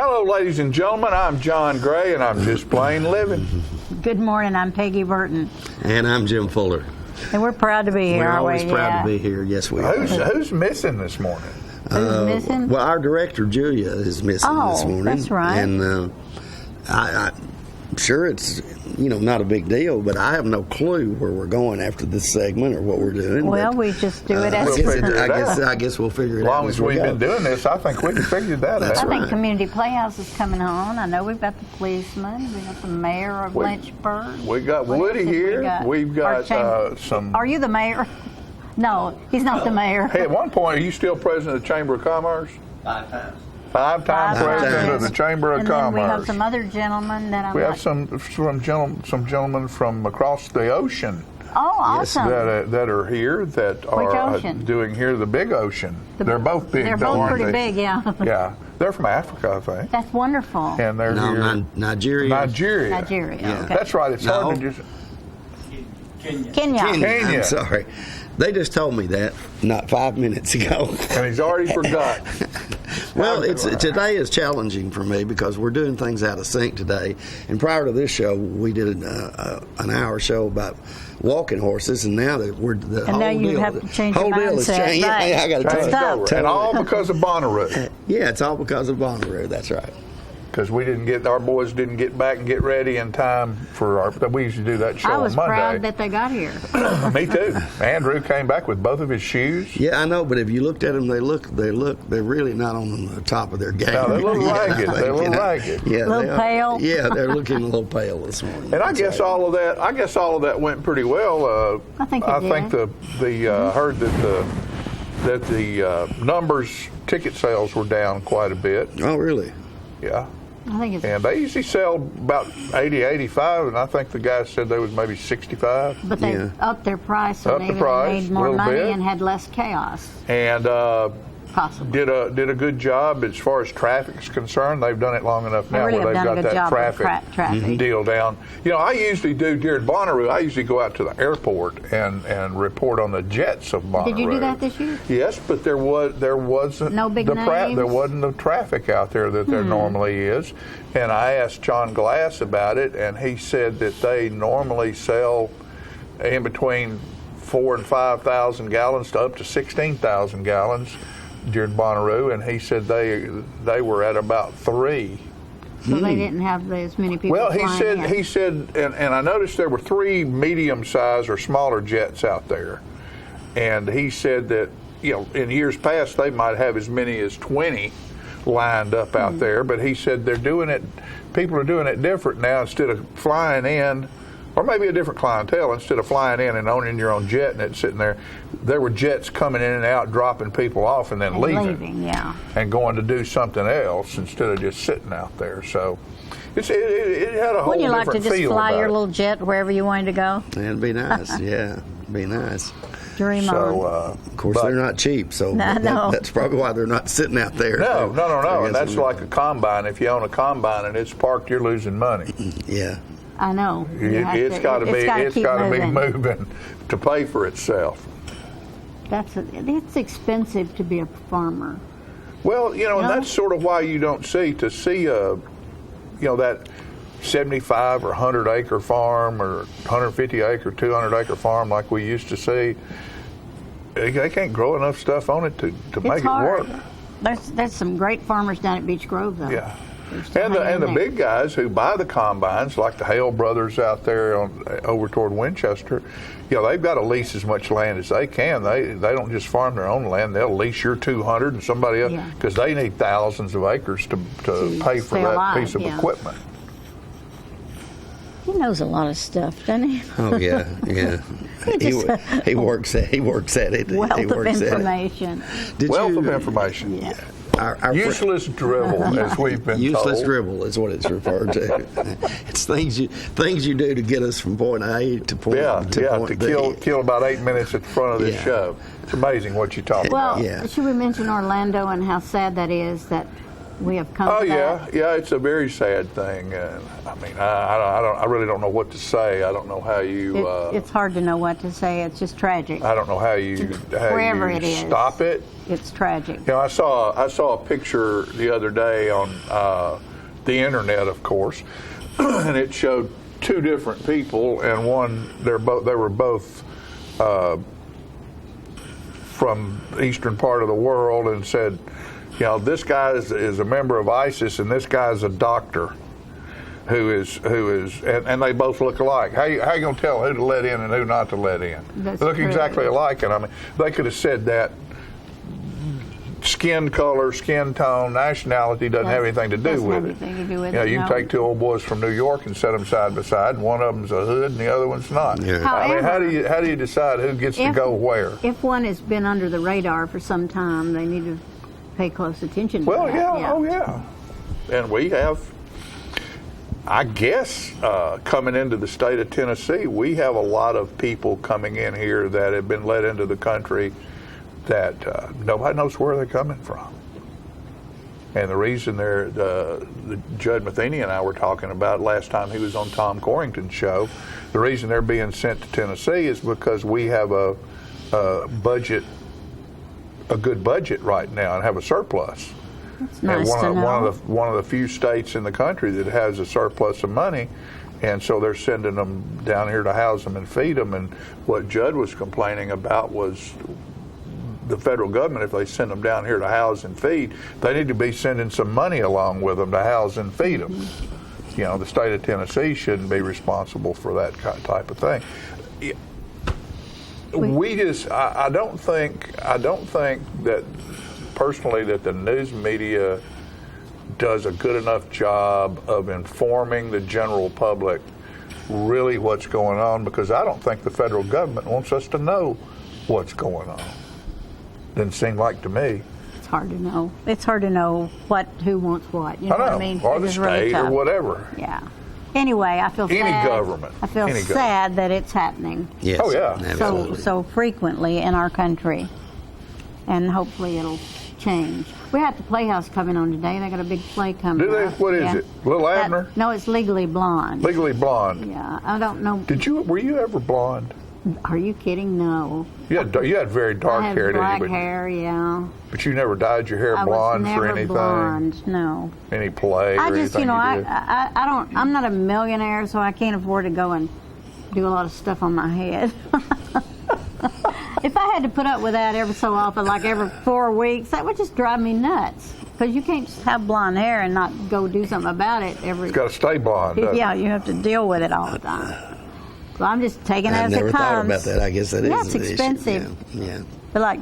Hello, ladies and gentlemen. I'm John Gray, and I'm just plain living. Good morning. I'm Peggy Burton. And I'm Jim Fuller. And we're proud to be here, aren't we? We're always proud to be here. Yes, we are. Who's missing this morning? Who's missing? Well, our director, Julia, is missing this morning. That's right. And I'm sure it's, not a big deal, but I have no clue where we're going after this segment or what we're doing. Well, but, we just do it as we'll figure it out. I guess we'll figure it As out. long as we've been doing this, I think we can figure that That's out. I think right. Community Playhouse is coming on. I know we've got the policeman. We've got the mayor of Lynchburg. We got Woody here. We've got some... Are you the mayor? No, he's not the mayor. Hey, at one point, are you still president of the Chamber of Commerce? 5 times. Five-time president of the Chamber of and Commerce. Then we have some other gentlemen that I'm We have some gentlemen from across the ocean Oh, awesome. that are here that are doing here the big ocean. They're both big. They're both aren't pretty they? big, yeah. Yeah, they're from Africa, I think. That's wonderful. And they're here. Nigeria. Nigeria. Yeah. Okay. That's right. It's hard to just. Kenya. I'm sorry. They just told me that not 5 minutes ago. And he's already forgot. Well, today is challenging for me because we're doing things out of sync today. And prior to this show, we did an hour show about walking horses, and now that we're the And whole now you deal, have to change your whole deal is mindset, changed. right. Yeah, I got to Changed over. And all because of Bonnaroo. Yeah, it's all because of Bonnaroo. That's right. Because our boys didn't get back and get ready in time for we used to do that show I was on Monday. proud that they got here. Me too. Andrew came back with both of his shoes. Yeah, I know, but if you looked at them, they're really not on the top of their game. No, they're a little ragged. They're a little ragged. Yeah, A little pale. Yeah, they're looking a little pale this morning. And I guess all of that went pretty well. I think the heard that the numbers, ticket sales were down quite a bit. Oh, really? Yeah. I think it's. And they usually sell about 80, 85, and I think the guy said they was maybe 65. But they upped their price, Upped and the they price made a more little money bit. and had less chaos. And Possibly. did a good job as far as traffic is concerned. They've done it long enough now really where they've have done got a good that job with traffic. deal down. I usually do during Bonnaroo. I usually go out to the airport and report on the jets of Bonnaroo. Did you do that this year? Yes, but there wasn't No big names? there wasn't the traffic out there that there normally is. And I asked John Glass about it, and he said that they normally sell in between 4,000 and 5,000 gallons to up to 16,000 gallons during Bonnaroo, and he said they were at about 3. So they didn't have as many people. Well, flying in. he said, and I noticed there were 3 medium-sized or smaller jets out there, and he said that in years past they might have as many as 20 lined up out there, but he said people are doing it different now. Instead of flying in, or maybe a different clientele, instead of flying in and owning your own jet and it sitting there were jets coming in and out, dropping people off and then leaving, and going to do something else instead of just sitting out there. So it had a whole different feel. Wouldn't you like to just fly about your it. little jet wherever you wanted to go? It'd be nice. Yeah, be nice. Dream So, on. Of course, they're not cheap, so that's probably why they're not sitting out there. No. And that's like a combine. If you own a combine and it's parked, you're losing money. Yeah. I know. It's got to be moving to pay for itself. It's expensive to be a farmer. Well, and that's sort of why you don't see that 75 or 100 acre farm or 150 acre, 200 acre farm like we used to see. They can't grow enough stuff on it to make it work. There's some great farmers down at Beech Grove, though. Yeah. And the big guys who buy the combines, like the Hale brothers out there over toward Winchester, they've got to lease as much land as they can. They don't just farm their own land; they'll lease your 200 and somebody else because they need thousands of acres to pay for that piece of equipment. He knows a lot of stuff, doesn't he? Oh yeah. He works at it. Wealth of information. Wealth of information. Yeah. Our useless dribble, as we've been useless told. dribble is what it's referred to. It's things you do to get us from point A to point B. Kill about 8 minutes at the front of this show. It's amazing what you talk about. Well, should we mention Orlando and how sad that is that we have come Oh to yeah, that. yeah. It's a very sad thing, and I mean, I really don't know what to say. I don't know how you. It's hard to know what to say. It's just tragic. I don't know how you Wherever it is. stop it. It's tragic. You know, I saw a picture the other day on the internet, of course, and it showed two different people, and they were both from the eastern part of the world, and said, you know, this guy is a member of ISIS, and this guy's a doctor who is, and they both look alike. How you going to tell who to let in and who not to let in? That's They look true. exactly alike, and I mean, they could have said that skin color, skin tone, nationality doesn't have anything to do Doesn't with have it. anything to do with You know, it, you can no. take two old boys from New York and set them side by side, and one of them's a hood and the other one's not. Yeah. I mean, However, how do you decide who gets to if- go where? If one has been under the radar for some time, they need to pay close attention to Well, that. yeah, oh yeah. And we have, I guess, coming into the state of Tennessee, we have a lot of people coming in here that have been let into the country that nobody knows where they're coming from. And the reason the Judd Matheny and I were talking about last time he was on Tom Corrington's show, the reason they're being sent to Tennessee is because we have a budget, a good budget right now, and have a surplus. It's nice to know. One of the few states in the country that has a surplus of money, and so they're sending them down here to house them and feed them. And what Judd was complaining about was the federal government, if they send them down here to house and feed, they need to be sending some money along with them to house and feed them. Mm-hmm. You know, the state of Tennessee shouldn't be responsible for that type of thing. I don't think that personally that the news media does a good enough job of informing the general public really what's going on, because I don't think the federal government wants us to know what's going on. Doesn't seem like to me. It's hard to know. It's hard to know who wants what. You know, I know, what I mean? or the It's really state or tough. whatever. Yeah. Anyway, I feel Any sad. government. I feel Any sad that it's happening Yes. Oh, yeah. Absolutely. so frequently in our country, and hopefully it'll change. We have the Playhouse coming on today. They got a big play coming. Do they? up. What is Yeah. it? Little Abner? No, it's Legally Blonde. Legally Blonde. Yeah, I don't know. Were you ever blonde? Are you kidding? No. You had very dark I have hair, black didn't you? hair. Yeah. But you never dyed your hair I blonde was never for anything, blonde. No. any play I or just, anything you did. I don't. I'm not a millionaire, so I can't afford to go and do a lot of stuff on my head. If I had to put up with that every so often, like every 4 weeks, that would just drive me nuts. Because you can't just have blonde hair and not go do something about it every. It's got to stay blonde. doesn't Yeah, it? you have to deal with it all the time. So I'm just taking it I've as never it comes. thought about that. I guess that is Yeah, it's an issue. expensive. Yeah. But like,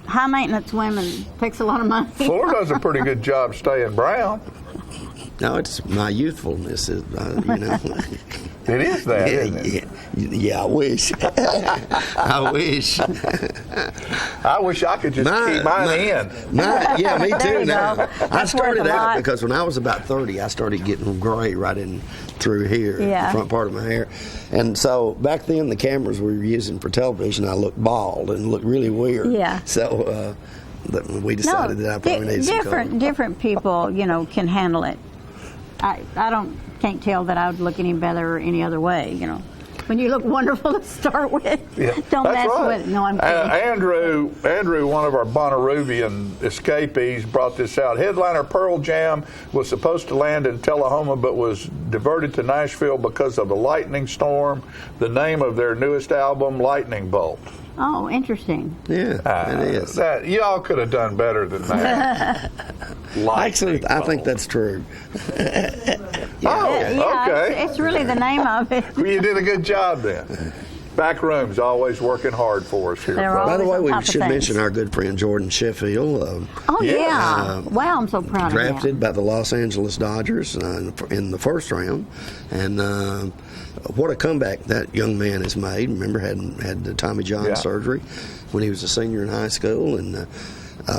high maintenance women takes a lot of money. Fuller does a pretty good job staying brown. No, it's my youthfulness. Is, It is that, isn't it? Yeah, I wish. I wish. I wish I could just keep mine in. Yeah, me There too you now. go. I That's started worth a out lot. because when I was about 30, I started getting gray right in through here, Yeah. the front part of my hair. And so back then, the cameras we were using for television, I looked bald and looked really weird. Yeah. So we decided that I probably needed some color. different people, can handle it. I can't tell that I would look any better any other way, When you look wonderful to start with, don't That's mess right. with it. No, I'm kidding. Andrew, one of our Bonnaroovian escapees, brought this out. Headliner Pearl Jam was supposed to land in Tullahoma, but was diverted to Nashville because of a lightning storm. The name of their newest album, Lightning Bolt. Oh, interesting. Yeah, it is. That y'all could have done better than that. Actually, I think that's true. Yeah, okay. it's really the name of it. Well, you did a good job then. Back room's always working hard for us here. They're folks. By the way, always on we top of should things. mention our good friend Jordan Sheffield. Oh, Yeah. yeah. Wow, I'm so proud of Drafted him. by the Los Angeles Dodgers in the first round, and what a comeback that young man has made. Remember, had the Tommy John surgery when he was a senior in high school, and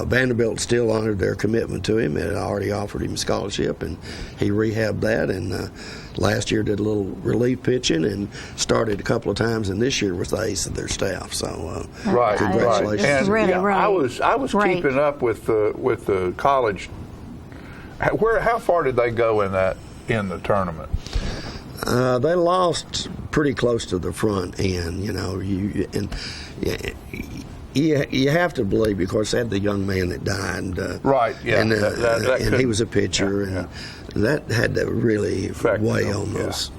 Vanderbilt still honored their commitment to him. It had already offered him a scholarship, and he rehabbed that, and last year did a little relief pitching and started a couple of times, and this year was the ace of their staff. So Right, congratulations. right. And It's really, really I was great. keeping up with the college How far did they go in the tournament? They lost pretty close to the front end, you have to believe, because they had the young man that died. Right, yeah. And, that he was a pitcher, and that had to really weigh on those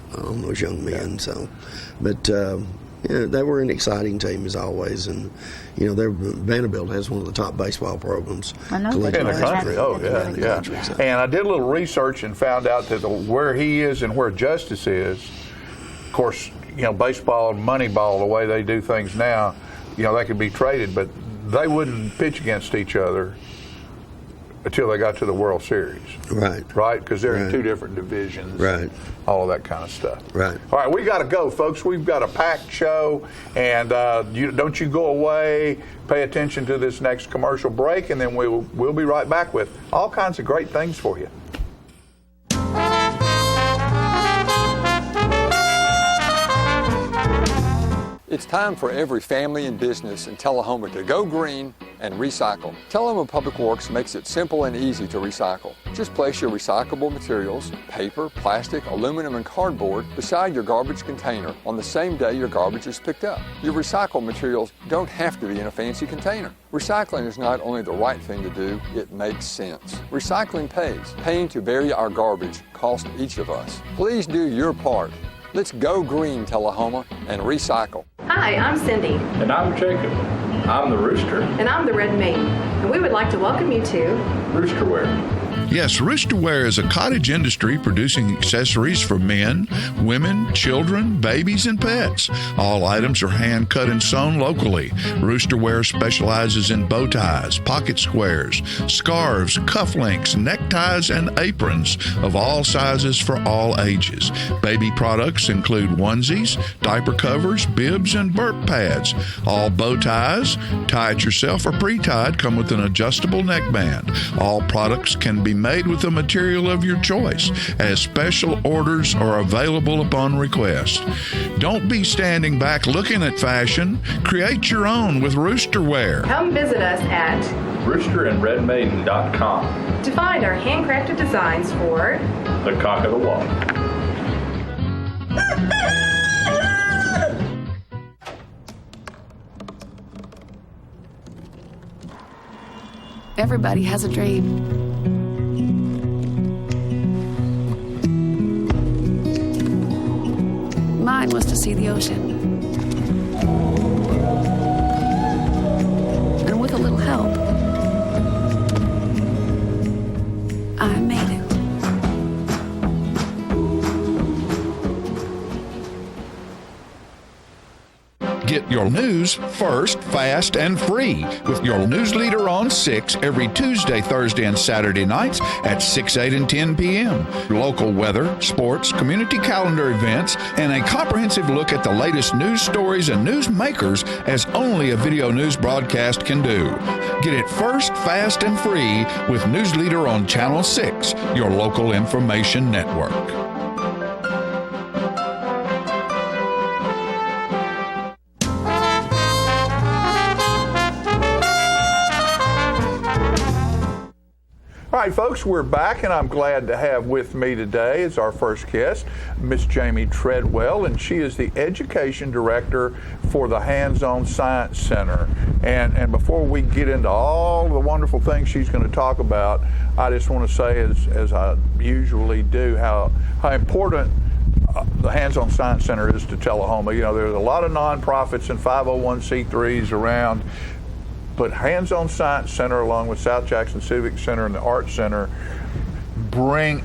young men. Yeah. So, but they were an exciting team as always, and Vanderbilt has one of the top baseball programs in the country. Oh yeah. So. And I did a little research and found out that where he is and where Justice is, of course, baseball and Moneyball, the way they do things now, they could be traded, but they wouldn't pitch against each other until they got to the World Series. Right. Right? Because they're in two different divisions. Right. All of that kind of stuff. Right. All right, we got to go, folks. We've got a packed show, and don't you go away. Pay attention to this next commercial break, and then we'll be right back with all kinds of great things for you. It's time for every family and business in Tullahoma to go green and recycle. Tullahoma Public Works makes it simple and easy to recycle. Just place your recyclable materials, paper, plastic, aluminum, and cardboard beside your garbage container on the same day your garbage is picked up. Your recycled materials don't have to be in a fancy container. Recycling is not only the right thing to do, it makes sense. Recycling pays. Paying to bury our garbage costs each of us. Please do your part. Let's go green, Tullahoma, and recycle. Hi, I'm Cindy. And I'm Jacob. I'm the Rooster. And I'm the Red Maiden. And we would like to welcome you to Roosterware. Yes, Roosterware is a cottage industry producing accessories for men, women, children, babies, and pets. All items are hand cut and sewn locally. Roosterware specializes in bow ties, pocket squares, scarves, cufflinks, neckties, and aprons of all sizes for all ages. Baby products include onesies, diaper covers, bibs, and burp pads. All bow ties, tie it yourself or pre-tied, come with an adjustable neckband. All products can be made with the material of your choice, as special orders are available upon request. Don't be standing back looking at fashion. Create your own with Roosterware. come visit us at roosterandredmaiden.com. to find our handcrafted designs for The Cock of the Walk. Everybody has a dream. Mine was to see the ocean. And with a little help, I made it. Get your news first, fast, and free with your news leader on 6 every Tuesday, Thursday, and Saturday nights at 6, 8, and 10 p.m. Local weather, sports, community calendar events, and a comprehensive look at the latest news stories and news makers as only a video news broadcast can do. Get it first, fast, and free with News Leader on Channel 6, your local information network. All right, folks, we're back, and I'm glad to have with me today as our first guest, Miss Jamie Treadwell, and she is the Education Director for the Hands-On Science Center. And before we get into all the wonderful things she's going to talk about, I just want to say, as I usually do, how important the Hands-On Science Center is to Tullahoma. There's a lot of nonprofits and 501c3s around, but Hands-On Science Center, along with South Jackson Civic Center and the Arts Center,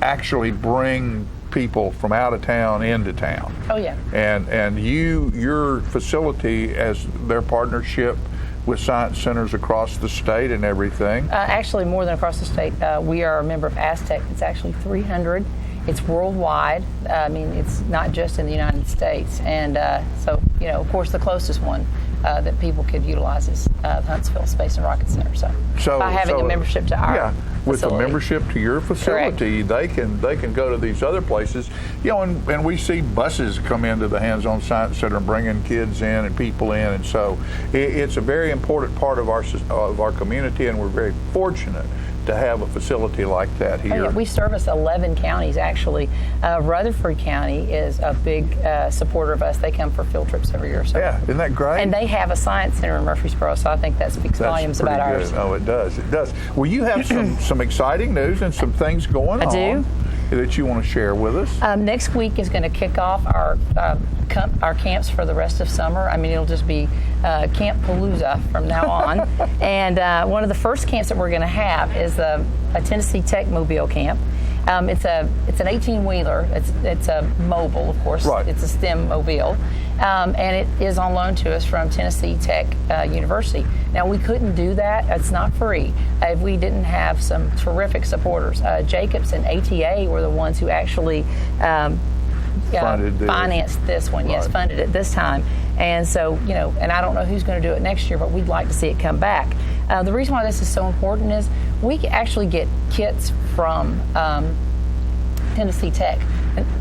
actually bring people from out of town into town. Oh yeah. And your facility, as their partnership with science centers across the state and everything. Actually, more than across the state. We are a member of Aztec. It's actually 300. It's worldwide. It's not just in the United States. And so, of course, the closest one that people could utilize is the Huntsville Space and Rocket Center. So by having a membership to our with facility. a membership to your facility, Correct. they can go to these other places. And we see buses come into the Hands-On Science Center, bringing kids in and people in, and so it's a very important part of our community, and we're very fortunate to have a facility like that here. Oh, yeah, we service 11 counties, actually. Rutherford County is a big supporter of us. They come for field trips every year. So. Yeah, isn't that great? And they have a science center in Murfreesboro, so I think that speaks volumes pretty about good. ours. Oh, it does. It does. Well, you have some exciting news and some things going on. I do. That you want to share with us. Next week is going to kick off our camps for the rest of summer. I mean, it'll just be Camp Palooza from now on. And one of the first camps that we're going to have is a Tennessee Tech Mobile Camp. It's an 18-wheeler. It's a mobile, of course. Right. It's a STEM mobile, and it is on loan to us from Tennessee Tech University. Now, we couldn't do that. It's not free if we didn't have some terrific supporters. Jacobs and ATA were the ones who actually financed this one. Right. Yes, funded it this time. And so, and I don't know who's going to do it next year, but we'd like to see it come back. The reason why this is so important is we actually get kits from Tennessee Tech,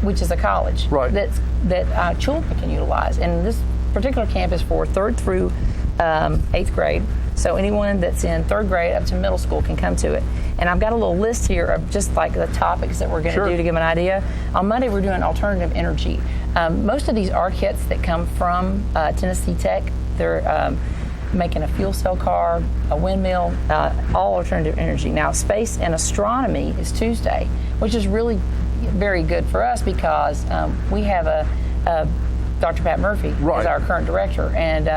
which is a college that children can utilize. And this particular camp is for 3rd through 8th grade. So anyone that's in 3rd grade up to middle school can come to it. And I've got a little list here of just like the topics that we're going to do to give an idea. On Monday, we're doing alternative energy. Most of these are kits that come from Tennessee Tech. They're making a fuel cell car, a windmill, all alternative energy. Now, space and astronomy is Tuesday, which is really very good for us because we have a Dr. Pat Murphy is our current director, and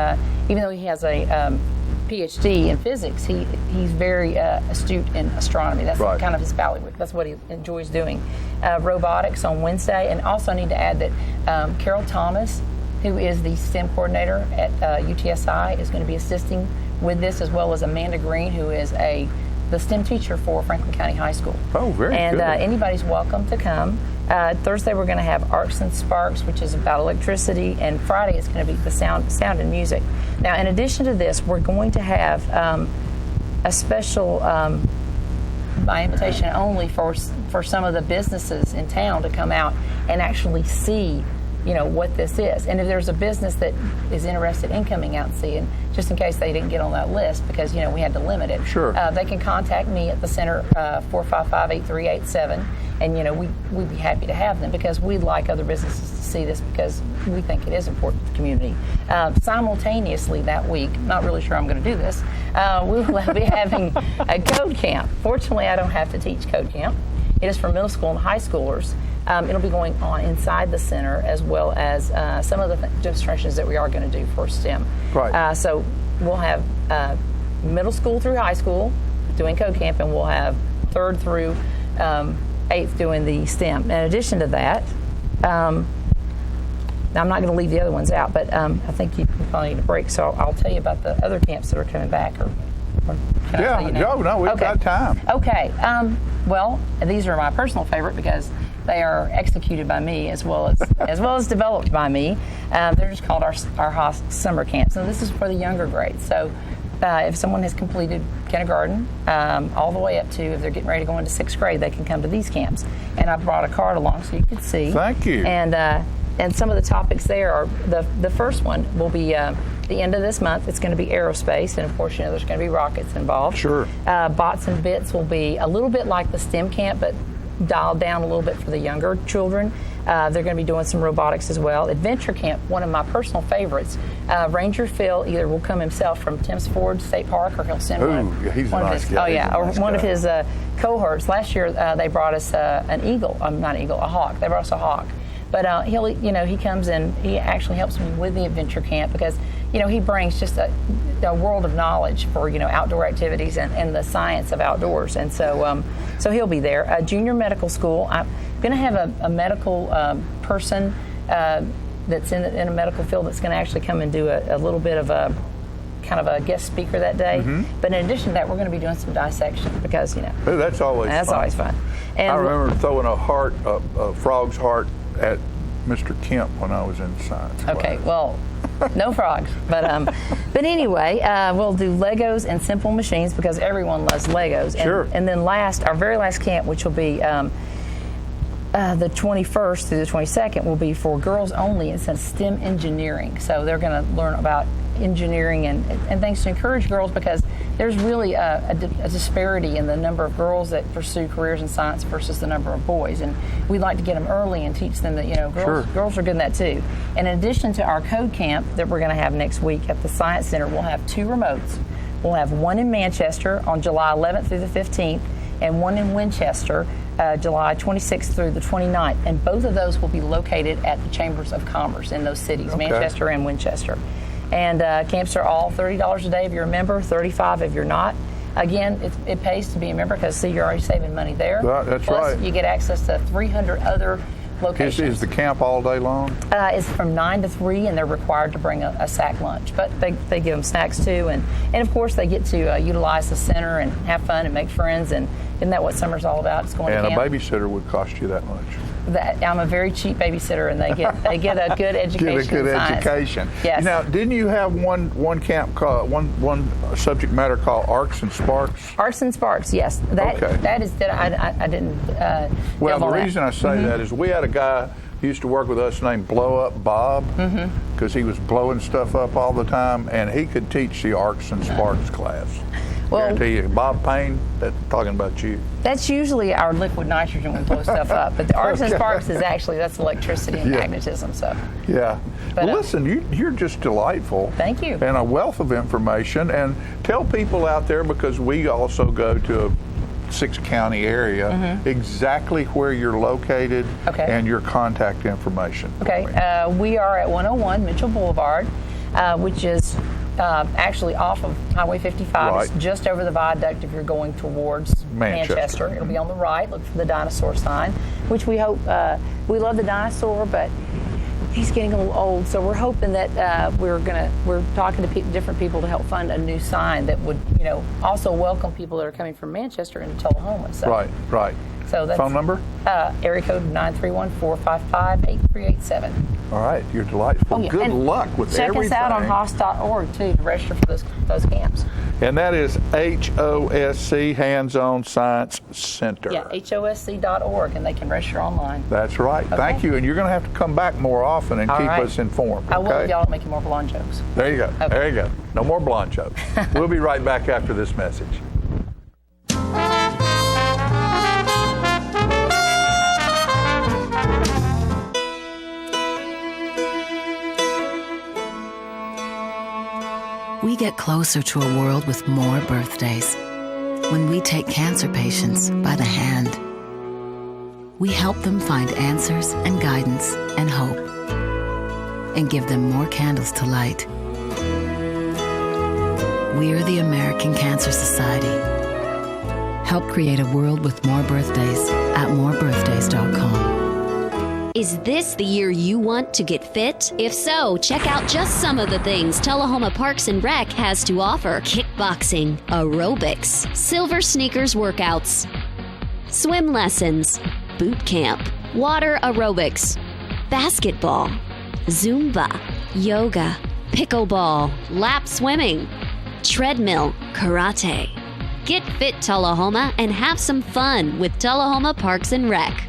even though he has a PhD in physics, he's very astute in astronomy. That's kind of his bailiwick. That's what he enjoys doing. Robotics on Wednesday, and also need to add that Carol Thomas, who is the STEM coordinator at UTSI, is going to be assisting with this, as well as Amanda Green, who is the STEM teacher for Franklin County High School. Oh, very good. And anybody's welcome to come. Thursday we're going to have Arcs and Sparks, which is about electricity, and Friday is going to be the sound and music. Now, in addition to this, we're going to have a special, by invitation only, for some of the businesses in town to come out and actually see what this is. And if there's a business that is interested in coming out and seeing, just in case they didn't get on that list, because, we had to limit it. Sure. They can contact me at the center, 455-8387, and, we'd be happy to have them, because we'd like other businesses to see this, because we think it is important to the community. Simultaneously that week, not really sure I'm going to do this, we will be having a code camp. Fortunately, I don't have to teach code camp. It is for middle school and high schoolers. It'll be going on inside the center, as well as some of the demonstrations that we are going to do for STEM. Right. So we'll have middle school through high school doing code camp, and we'll have 3rd through 8th doing the STEM. In addition to that, I'm not going to leave the other ones out, but I think you probably need a break, so I'll tell you about the other camps that are coming back. We've got time. Okay. Well, these are my personal favorite because they are executed by me as well as developed by me. They're just called our Haas summer camps. So this is for the younger grades. So if someone has completed kindergarten all the way up to, if they're getting ready to go into 6th grade, they can come to these camps. And I brought a card along so you could see. Thank you. And some of the topics there are, the first one will be the end of this month. It's going to be aerospace, and of course, there's going to be rockets involved. Sure. Bots and Bits will be a little bit like the STEM camp, but dialed down a little bit for the younger children. They're going to be doing some robotics as well. Adventure Camp, one of my personal favorites. Ranger Phil either will come himself from Timms Ford State Park, or he'll send he's a nice guy. Oh yeah, or nice one guy. of his cohorts. Last year they brought us an eagle. Not an eagle, a hawk. They brought us a hawk. But he comes in. He actually helps me with the Adventure Camp because he brings just a world of knowledge for outdoor activities and the science of outdoors. And so he'll be there. Junior Medical School. I'm going to have a medical person that's in a medical field that's going to actually come and do a little bit of a kind of a guest speaker that day. Mm-hmm. But in addition to that, we're going to be doing some dissection because Ooh, that's always fun. And I remember throwing a frog's heart at Mr. Kemp when I was in science class. Okay, well, no frogs, but anyway, we'll do Legos and simple machines because everyone loves Legos. Sure. And then our very last camp, which will be the 21st through the 22nd, will be for girls only. It's STEM engineering, so they're going to learn about engineering and things to encourage girls because there's really a disparity in the number of girls that pursue careers in science versus the number of boys. And we like to get them early and teach them that, girls are good in that too. And in addition to our code camp that we're going to have next week at the Science Center, we'll have 2 remotes. We'll have one in Manchester on July 11th through the 15th and one in Winchester July 26th through the 29th. And both of those will be located at the Chambers of Commerce in those cities, Manchester and Winchester. And camps are all $30 a day if you're a member, $35 if you're not. Again, it pays to be a member because, see, you're already saving money there. That's Plus, right. you get access to 300 other locations. Is the camp all day long? It's from 9 to 3, and they're required to bring a sack lunch. But they give them snacks, too. And of course, they get to utilize the center and have fun and make friends. And isn't that what summer's all about? It's going And to camp. a babysitter would cost you that much. I'm a very cheap babysitter, and they get a good education. Get a good in science. education. Yes. Now, didn't you have one camp called one subject matter called Arcs and Sparks? Arcs and Sparks, yes. I didn't. Well, delve on the that. reason I say that is we had a guy who used to work with us named Blow Up Bob because he was blowing stuff up all the time, and he could teach the Arcs and Sparks class. Well, Guarantee you, Bob Payne, that's talking about you. That's usually our liquid nitrogen when we blow stuff up. But the Arcs and Sparks is actually, that's electricity and magnetism. So. Yeah. But, well, listen, you're just delightful. Thank you. And a wealth of information. And tell people out there, because we also go to a 6-county area, exactly where you're located and your contact information. Okay. We are at 101 Mitchell Boulevard, which is actually off of Highway 55. Right. It's just over the viaduct if you're going towards Manchester. It'll be on the right. Look for the dinosaur sign, which we hope, we love the dinosaur, but he's getting a little old. So we're hoping that we're talking to different people to help fund a new sign that would, also welcome people that are coming from Manchester into Tullahoma. So, Right. So that's phone number? Area code 931-455-8387. All right, you're delightful. Oh, yeah. Good And luck with check everything. us out on HOS.org too to register for those camps. And that is HOSC, Hands-On Science Center. Yeah, HOSC.org, and they can register online. That's right. Okay. Thank you. And you're going to have to come back more often and keep us informed. I will Okay? if y'all make more blonde jokes. There you go. Okay. There you go. No more blonde jokes. We'll be right back after this message. We get closer to a world with more birthdays when we take cancer patients by the hand. We help them find answers and guidance and hope, and give them more candles to light. We're the American Cancer Society. Help create a world with more birthdays at morebirthdays.com. Is this the year you want to get fit? If so, check out just some of the things Tullahoma Parks and Rec has to offer. Kickboxing, aerobics, silver sneakers workouts, swim lessons, boot camp, water aerobics, basketball, Zumba, yoga, pickleball, lap swimming, treadmill, karate. Get fit, Tullahoma, and have some fun with Tullahoma Parks and Rec.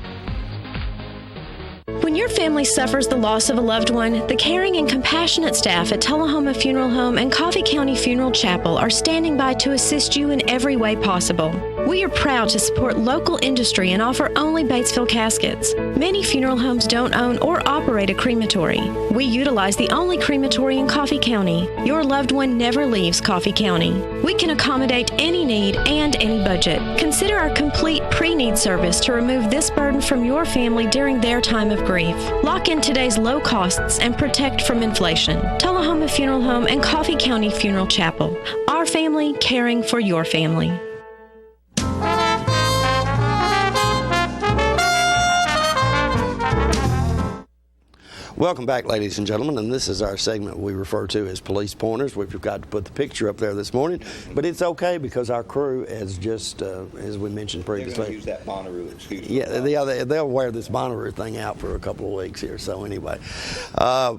When your family suffers the loss of a loved one, the caring and compassionate staff at Tullahoma Funeral Home and Coffee County Funeral Chapel are standing by to assist you in every way possible. We are proud to support local industry and offer only Batesville caskets. Many funeral homes don't own or operate a crematory. We utilize the only crematory in Coffee County. Your loved one never leaves Coffee County. We can accommodate any need and any budget. Consider our complete pre-need service to remove this burden from your family during their time of grief. Lock in today's low costs and protect from inflation. Tullahoma Funeral Home and Coffee County Funeral Chapel. Our family caring for your family. Welcome back, ladies and gentlemen, and this is our segment we refer to as Police Pointers. We've got to put the picture up there this morning, but it's okay because our crew is just, as we mentioned previously. They're going to use that Bonnaroo excuse. Yeah, they'll wear this Bonnaroo thing out for a couple of weeks here. So anyway,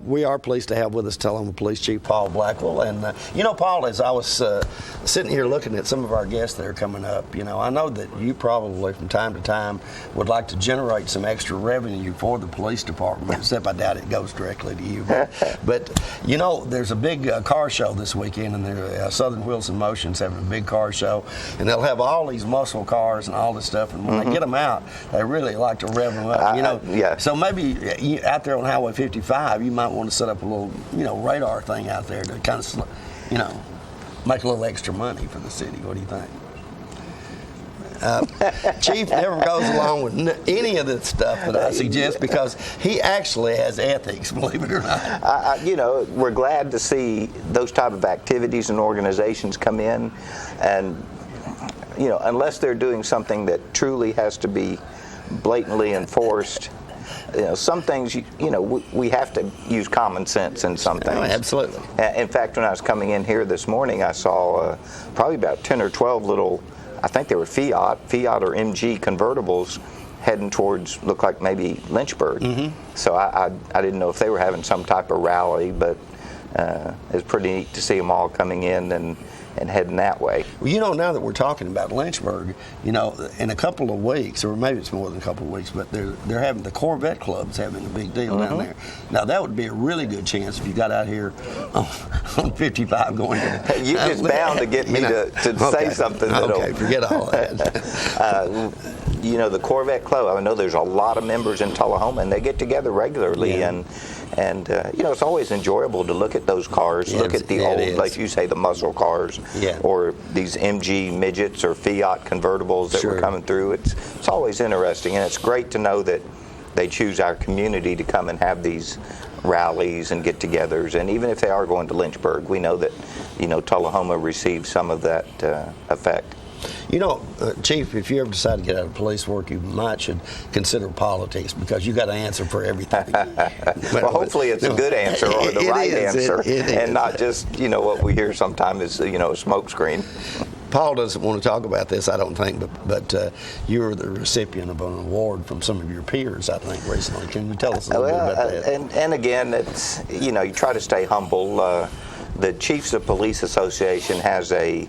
we are pleased to have with us Tullahoma Police Chief Paul Blackwell. And, Paul, as I was sitting here looking at some of our guests that are coming up, I know that you probably from time to time would like to generate some extra revenue for the police department, except I doubt it goes directly to you. But you know, there's a big car show this weekend, and Southern Wheels in Motion's having a big car show, and they'll have all these muscle cars and all this stuff. And when they get them out, they really like to rev them up. You know, yeah. So maybe out there on Highway 55, you might want to set up a little, radar thing out there to kind of, make a little extra money for the city. What do you think? Chief never goes along with any of the stuff that I suggest because he actually has ethics, believe it or not. We're glad to see those type of activities and organizations come in, and unless they're doing something that truly has to be blatantly enforced. Some things, we have to use common sense in some things. Oh, absolutely. In fact, when I was coming in here this morning, I saw probably about 10 or 12 little, I think they were Fiat or MG convertibles heading towards, looked like maybe Lynchburg. Mm-hmm. So I didn't know if they were having some type of rally, but it was pretty neat to see them all coming in and heading that way. Well, now that we're talking about Lynchburg, in a couple of weeks, or maybe it's more than a couple of weeks, but they're having the Corvette Club's having a big deal down there. Now that would be a really good chance if you got out here on 55 going to. You just bound to get me to say something. Okay, forget all that. The Corvette Club. I know there's a lot of members in Tullahoma, and they get together regularly, and it's always enjoyable to look at those cars, look at the old, like you say, the muscle cars, or these MG midgets or Fiat convertibles that were coming through. It's always interesting, and it's great to know that they choose our community to come and have these rallies and get-togethers. And even if they are going to Lynchburg, we know that Tullahoma receives some of that effect. Chief, if you ever decide to get out of police work, you should consider politics because you got to answer for everything. Well, hopefully it's a good answer or the right answer, and not just what we hear sometimes is a smokescreen. Paul doesn't want to talk about this, I don't think, but you were the recipient of an award from some of your peers, I think, recently. Can you tell us a little bit about that? And again, it's you try to stay humble. The Chiefs of Police Association has a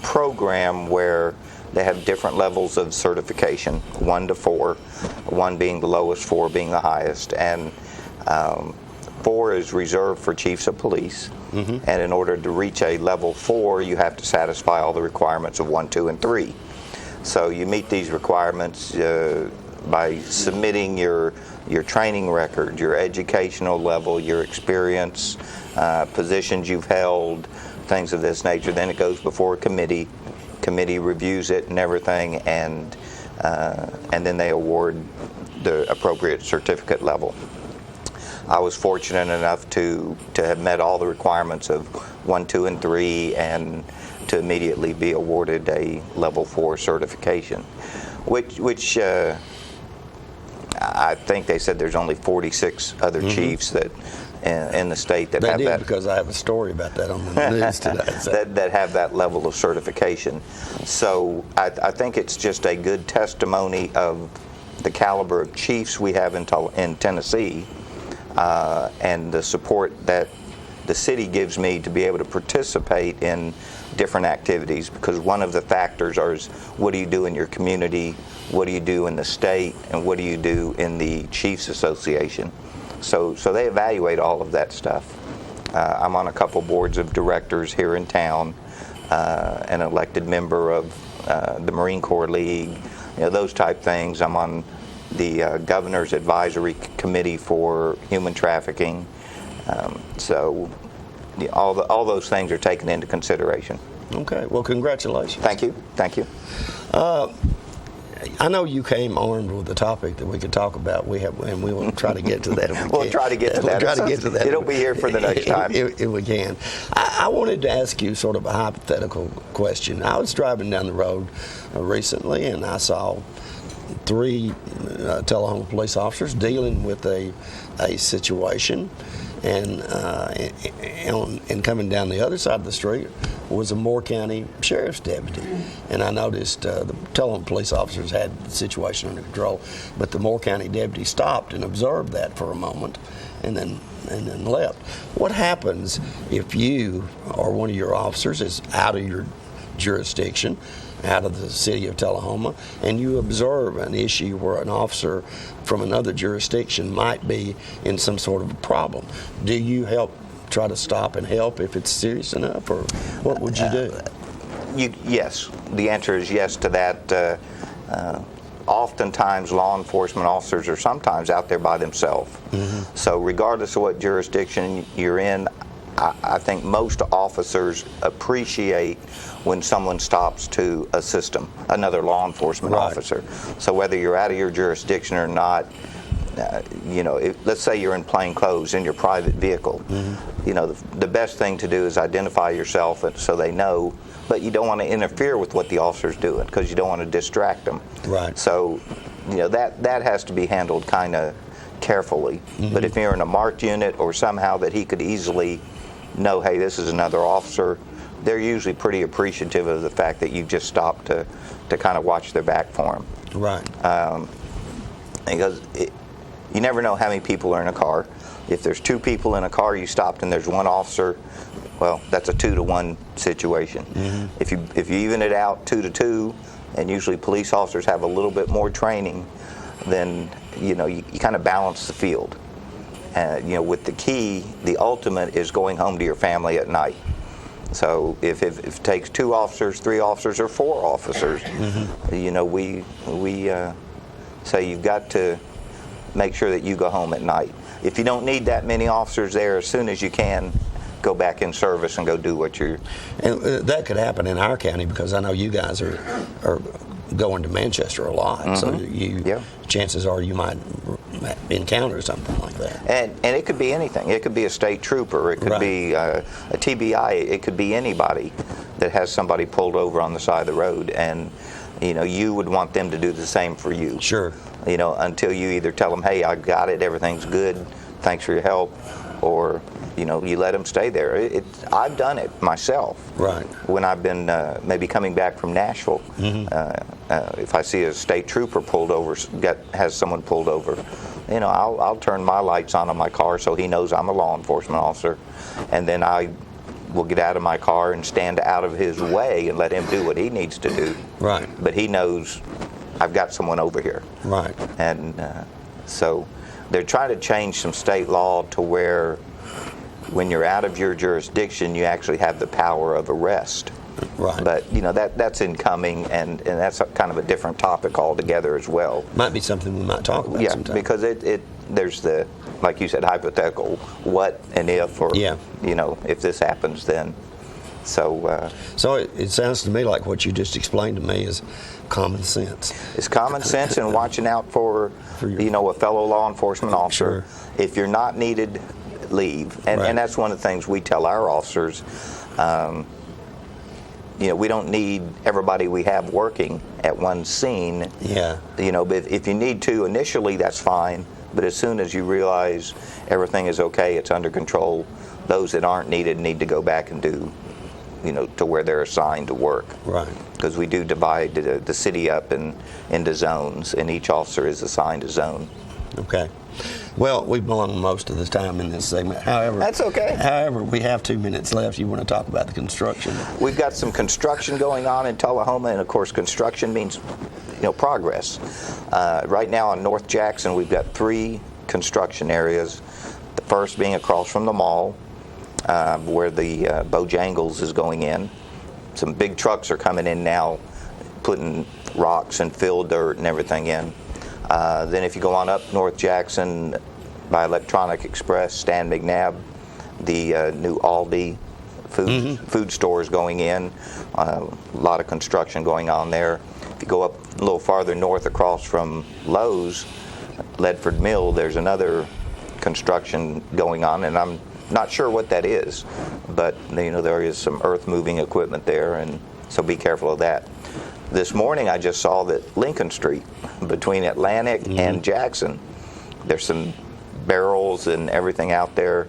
program where they have different levels of certification, 1 to 4, 1 being the lowest, 4 being the highest, and 4 is reserved for chiefs of police. Mm-hmm. And in order to reach a level 4, you have to satisfy all the requirements of 1, 2, and 3. So you meet these requirements by submitting your training record, your educational level, your experience, positions you've held, things of this nature. Then it goes before a committee. Committee reviews it and everything, and then they award the appropriate certificate level. I was fortunate enough to have met all the requirements of 1, 2, and 3, and to immediately be awarded a level 4 certification, which I think they said there's only 46 other chiefs that in the state that have that. Because I have a story about that on the news today. So. that have that level of certification. So I think it's just a good testimony of the caliber of chiefs we have in Tennessee, and the support that the city gives me to be able to participate in different activities, because one of the factors is what do you do in your community, what do you do in the state, and what do you do in the Chiefs Association. So they evaluate all of that stuff. I'm on a couple boards of directors here in town, an elected member of the Marine Corps League, those type things. I'm on the Governor's Advisory Committee for Human Trafficking. All those things are taken into consideration. Okay, well, congratulations. Thank you. I know you came armed with a topic that we could talk about. And we will try to get to that. We'll try to get to that. It'll be here for the next time. If we can. I wanted to ask you sort of a hypothetical question. I was driving down the road recently, and I saw 3 Tullahoma police officers dealing with a situation. And coming down the other side of the street was a Moore County Sheriff's deputy. And I noticed the Tullahoma police officers had the situation under control, but the Moore County deputy stopped and observed that for a moment and then left. What happens if you or one of your officers is out of your jurisdiction out of the city of Tullahoma, and you observe an issue where an officer from another jurisdiction might be in some sort of a problem, do you try to stop and help if it's serious enough, or what would you do? Yes. The answer is yes to that. Oftentimes, law enforcement officers are sometimes out there by themselves. So regardless of what jurisdiction you're in, I think most officers appreciate when someone stops to assist them, another law enforcement officer. So whether you're out of your jurisdiction or not, let's say you're in plain clothes in your private vehicle, the best thing to do is identify yourself so they know, but you don't want to interfere with what the officer's doing because you don't want to distract them. Right. So, that has to be handled kind of carefully. But if you're in a marked unit or somehow that he could easily know, hey, this is another officer, they're usually pretty appreciative of the fact that you just stopped to kind of watch their back for them. Right. Because you never know how many people are in a car. If there's 2 people in a car, you stopped and there's 1 officer, well, that's a 2-to-1 situation. If you even it out 2-to-2, and usually police officers have a little bit more training, then you kind of balance the field. With the key, the ultimate is going home to your family at night. So if it takes 2 officers, 3 officers, or 4 officers, we say you've got to make sure that you go home at night. If you don't need that many officers there, as soon as you can, go back in service and go do what you're. And that could happen in our county because I know you guys are going to Manchester a lot, so chances are you might encounter something like that. And it could be anything. It could be a state trooper. It could be a TBI. It could be anybody that has somebody pulled over on the side of the road, and you would want them to do the same for you. Sure. Until you either tell them, hey, I got it, everything's good, thanks for your help, or you let them stay there. I've done it myself. Right. When I've been maybe coming back from Nashville, if I see a state trooper pulled over, has someone pulled over, I'll turn my lights on in my car so he knows I'm a law enforcement officer, and then I will get out of my car and stand out of his way and let him do what he needs to do. Right. But he knows I've got someone over here. Right. And so they're trying to change some state law to where when you're out of your jurisdiction, you actually have the power of arrest. Right. But that's incoming, and that's kind of a different topic altogether as well. Might be something we might talk about sometime. Because there's the, like you said, hypothetical what and if, or if this happens, then. So it sounds to me like what you just explained to me is common sense. It's common sense and watching out for a fellow law enforcement officer. Sure. If you're not needed, leave. And that's one of the things we tell our officers. We don't need everybody we have working at one scene. Yeah. But if you need to initially, that's fine. But as soon as you realize everything is okay, it's under control, those that aren't needed need to go back and do, to where they're assigned to work. Right. Because we do divide the city up into zones, and each officer is assigned a zone. Okay. Well, we've belonged most of the time in this segment. However, that's okay. However, we have 2 minutes left. You want to talk about the construction? We've got some construction going on in Tullahoma, and of course, construction means, progress. Right now on North Jackson, we've got 3 construction areas. The first being across from the mall, where the Bojangles is going in. Some big trucks are coming in now, putting rocks and fill dirt and everything in. Then if you go on up North Jackson by Electronic Express, Stan McNabb, the new Aldi food stores going in, a lot of construction going on there. If you go up a little farther north across from Lowe's, Ledford Mill, there's another construction going on, and I'm not sure what that is, but there is some earth moving equipment there, and so be careful of that. This morning I just saw that Lincoln Street between Atlantic and Jackson, there's some barrels and everything out there.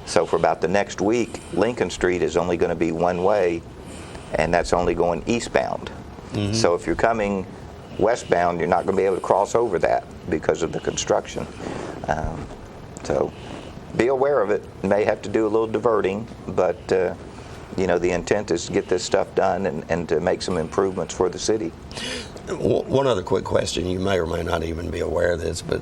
So for about the next week, Lincoln Street is only going to be one way, and that's only going eastbound. So if you're coming westbound, you're not going to be able to cross over that because of the construction. So be aware of it. You may have to do a little diverting, but the intent is to get this stuff done and to make some improvements for the city. One other quick question. You may or may not even be aware of this, but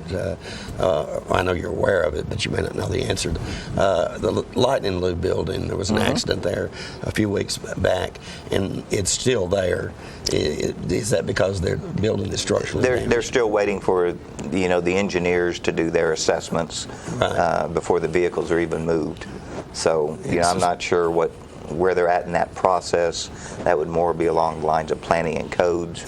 I know you're aware of it, but you may not know the answer. The Lightning Lube building, there was an accident there a few weeks back, and it's still there. Is that because they're building the structural damage? They're still waiting for the engineers to do their assessments before the vehicles are even moved. So I'm not sure where they're at in that process. That would more be along the lines of planning and codes.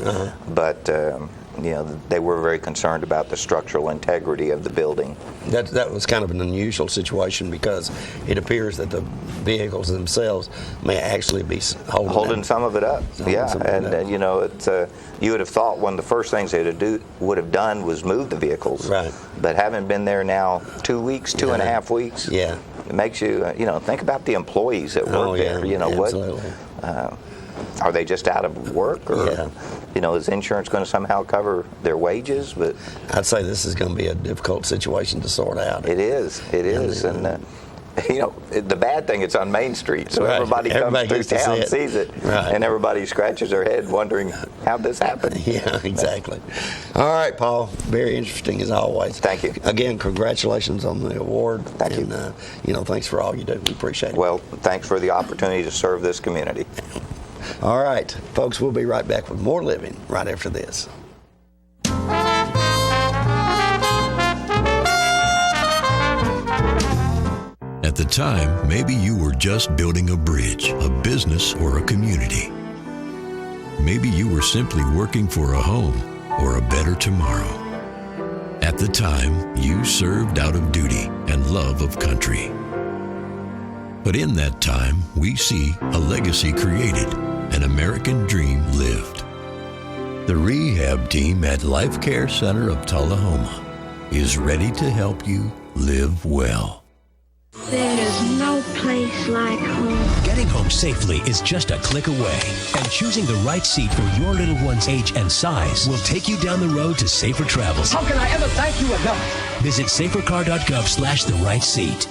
But they were very concerned about the structural integrity of the building. That was kind of an unusual situation because it appears that the vehicles themselves may actually be holding some of it up. You would have thought one of the first things they would have done was move the vehicles. Right. But having been there now 2 weeks, 2.5 weeks, yeah, it makes you think about the employees that work there. Absolutely. Are they just out of work, or is insurance going to somehow cover their wages? But I'd say this is going to be a difficult situation to sort out. It is, and the bad thing, it's on Main Street, so everybody comes through town and sees it, and everybody scratches their head wondering how this happened. Yeah, exactly. All right, Paul, very interesting as always. Thank you. Again, congratulations on the award. Thank you. Thanks for all you do. We appreciate it. Well, thanks for the opportunity to serve this community. All right, folks, we'll be right back with more living right after this. At the time, maybe you were just building a bridge, a business, or a community. Maybe you were simply working for a home or a better tomorrow. At the time, you served out of duty and love of country. But in that time, we see a legacy created, an American dream lived. The rehab team at Life Care Center of Tullahoma is ready to help you live well. There's no place like home. Getting home safely is just a click away, and choosing the right seat for your little one's age and size will take you down the road to safer travels. How can I ever thank you enough? Visit safercar.gov/the-right seat.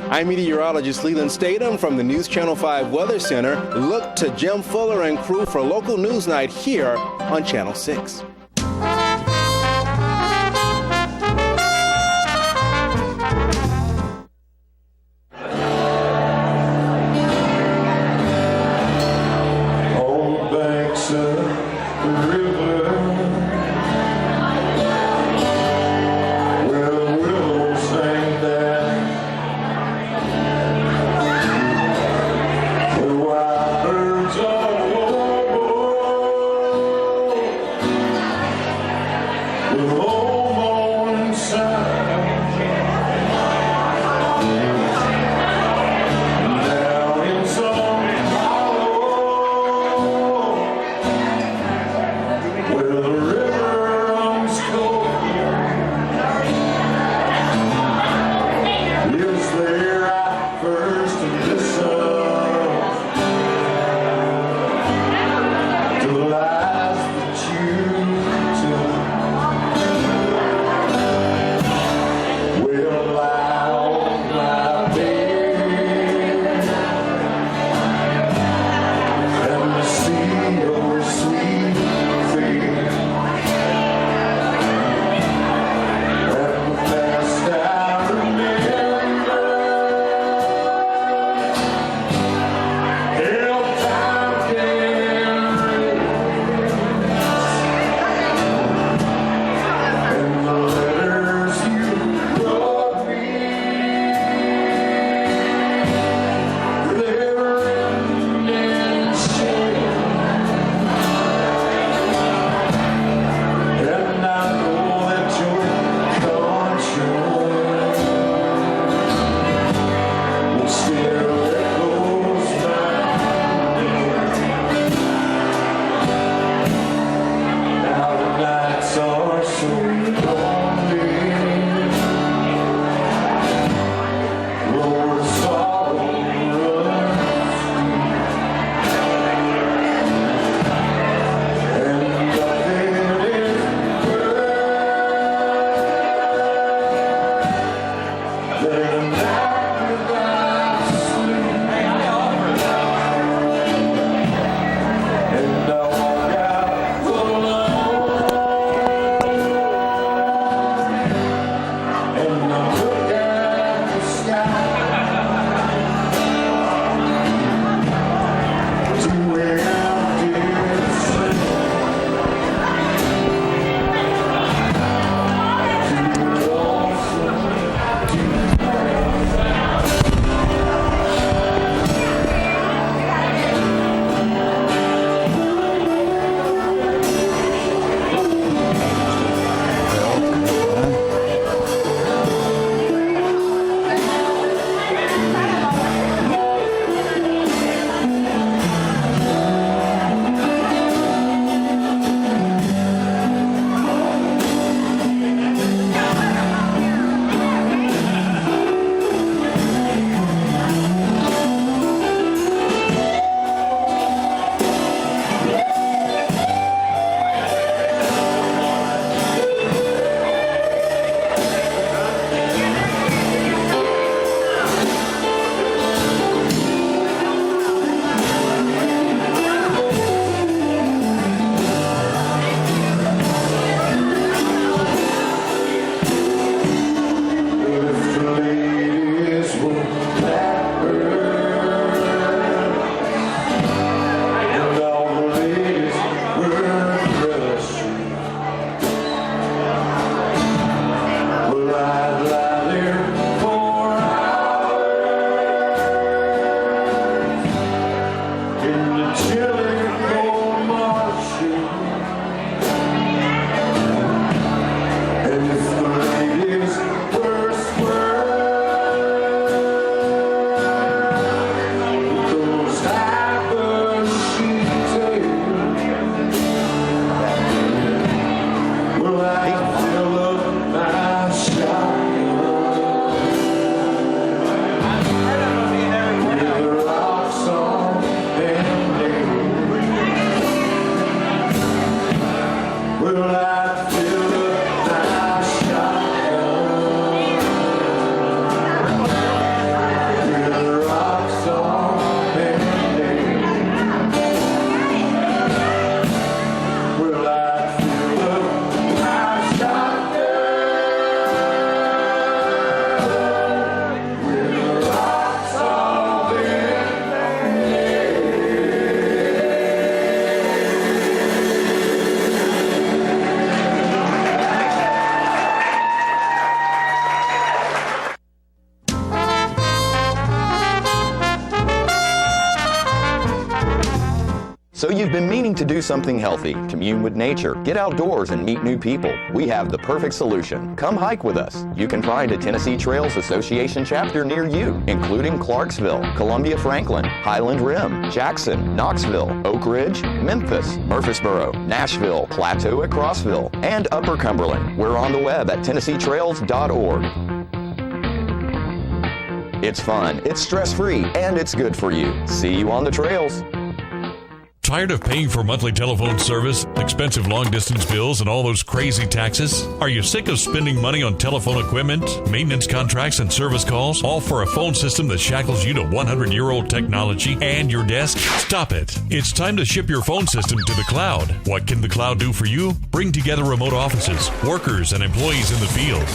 I'm meteorologist Leland Statham from the News Channel 5 Weather Center. Look to Jim Fuller and crew for local news night here on Channel 6. been meaning to do something healthy, commune with nature, get outdoors and meet new people? We have the perfect solution. Come hike with us. You can find a Tennessee Trails Association chapter near you, including Clarksville, Columbia Franklin, Highland Rim, Jackson, Knoxville, Oak Ridge, Memphis, Murfreesboro, Nashville, Plateau at Crossville, and Upper Cumberland. We're on the web at TennesseeTrails.org. It's fun, it's stress-free, and it's good for you. See you on the trails. Tired of paying for monthly telephone service, expensive long-distance bills, and all those crazy taxes? Are you sick of spending money on telephone equipment, maintenance contracts, and service calls, all for a phone system that shackles you to 100-year-old technology and your desk? Stop it. It's time to ship your phone system to the cloud. What can the cloud do for you? Bring together remote offices, workers, and employees in the field.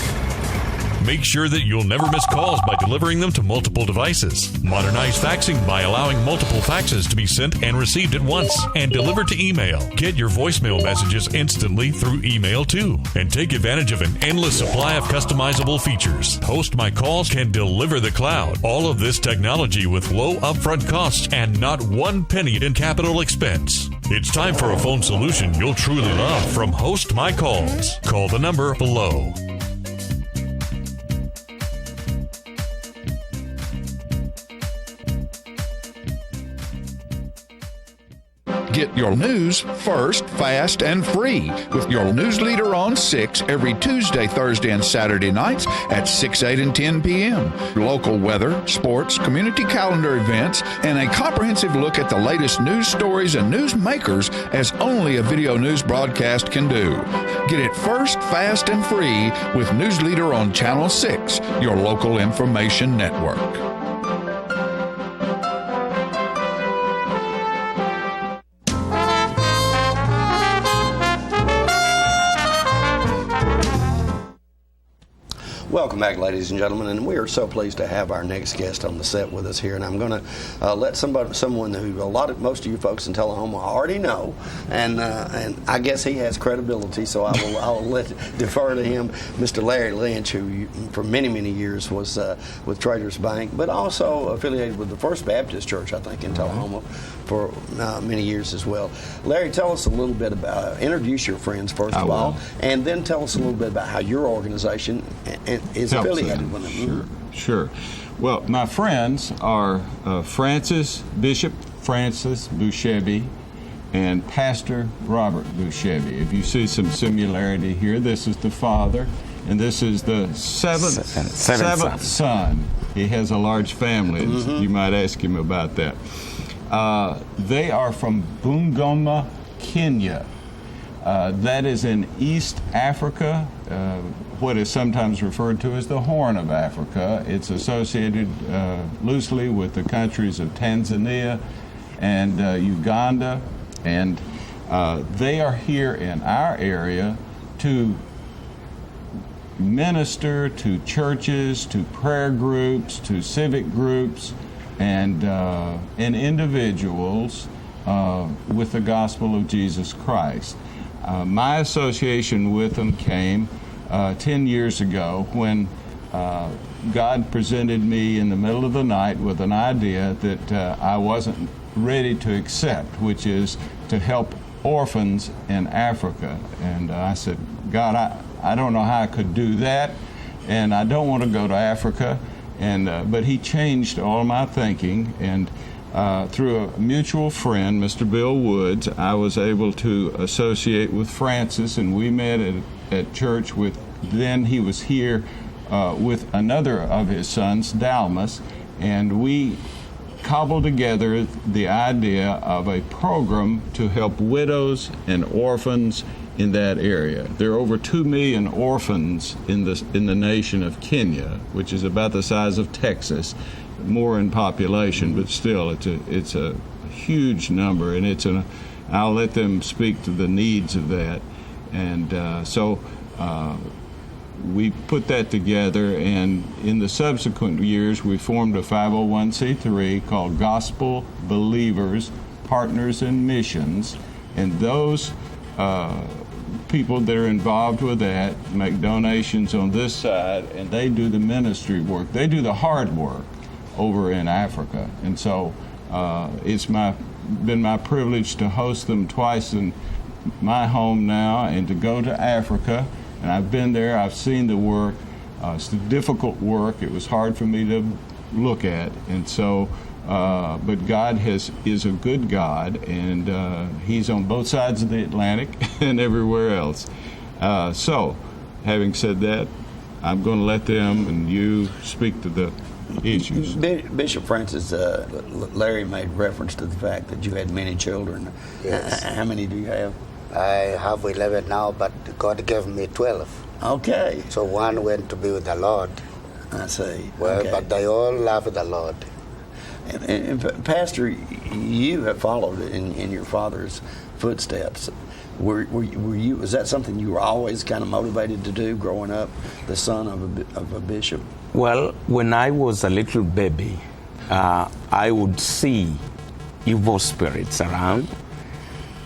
Make sure that you'll never miss calls by delivering them to multiple devices. Modernize faxing by allowing multiple faxes to be sent and received at once. And deliver to email. Get your voicemail messages instantly through email too. And take advantage of an endless supply of customizable features. Host My Calls can deliver the cloud. All of this technology with low upfront costs and not one penny in capital expense. It's time for a phone solution you'll truly love from Host My Calls. Call the number below. Get your news first, fast, and free with your news leader on 6 every Tuesday, Thursday, and Saturday nights at 6, 8, and 10 p.m. Local weather, sports, community calendar events, and a comprehensive look at the latest news stories and news makers as only a video news broadcast can do. Get it first, fast, and free with News Leader on Channel 6, your local information network. Welcome back, ladies and gentlemen, and we are so pleased to have our next guest on the set with us here. And I'm going to let someone who most of you folks in Tullahoma already know, and I guess he has credibility, so I'll defer to him, Mr. Larry Lynch, who for many years was with Traders Bank, but also affiliated with the First Baptist Church, I think, in Tullahoma for many years as well. Larry, tell us a little bit about, introduce your friends first of all, and then tell us a little bit about how your organization is affiliated with them. Sure. Well, my friends are Bishop Francis Buscemi and Pastor Robert Buscemi. If you see some similarity here, this is the father, and this is the seventh son. He has a large family. You might ask him about that. They are from Bungoma, Kenya. That is in East Africa, what is sometimes referred to as the Horn of Africa. It's associated loosely with the countries of Tanzania and Uganda, and they are here in our area to minister to churches, to prayer groups, to civic groups, and individuals with the gospel of Jesus Christ. My association with them came 10 years ago when God presented me in the middle of the night with an idea that I wasn't ready to accept, which is to help orphans in Africa. And I said, God, I don't know how I could do that, and I don't want to go to Africa. But he changed all my thinking, and through a mutual friend, Mr. Bill Woods, I was able to associate with Francis, and we met at church then he was here with another of his sons, Dalmas, and we cobbled together the idea of a program to help widows and orphans in that area. There are over 2 million orphans in the nation of Kenya, which is about the size of Texas, more in population, but still it's a huge number, and I'll let them speak to the needs of that. And so we put that together, and in the subsequent years we formed a 501c3 called Gospel Believers Partners in Missions, and those people that are involved with that make donations on this side, and they do the ministry work. They do the hard work over in Africa. And so it's my been my privilege to host them twice in my home now, and to go to Africa. And I've been there. I've seen the work. It's difficult work. It was hard for me to look at, and so. But God is a good God, and He's on both sides of the Atlantic and everywhere else. So, having said that, I'm going to let them and you speak to the issues. Bishop Francis, Larry made reference to the fact that you had many children. Yes. How many do you have? I have 11 now, but God gave me 12. Okay. So one went to be with the Lord. I see. Well, okay. But they all love the Lord. And Pastor, you have followed in your father's footsteps. Were you? Was that something you were always kind of motivated to do, growing up, the son of a bishop? Well, when I was a little baby, I would see evil spirits around,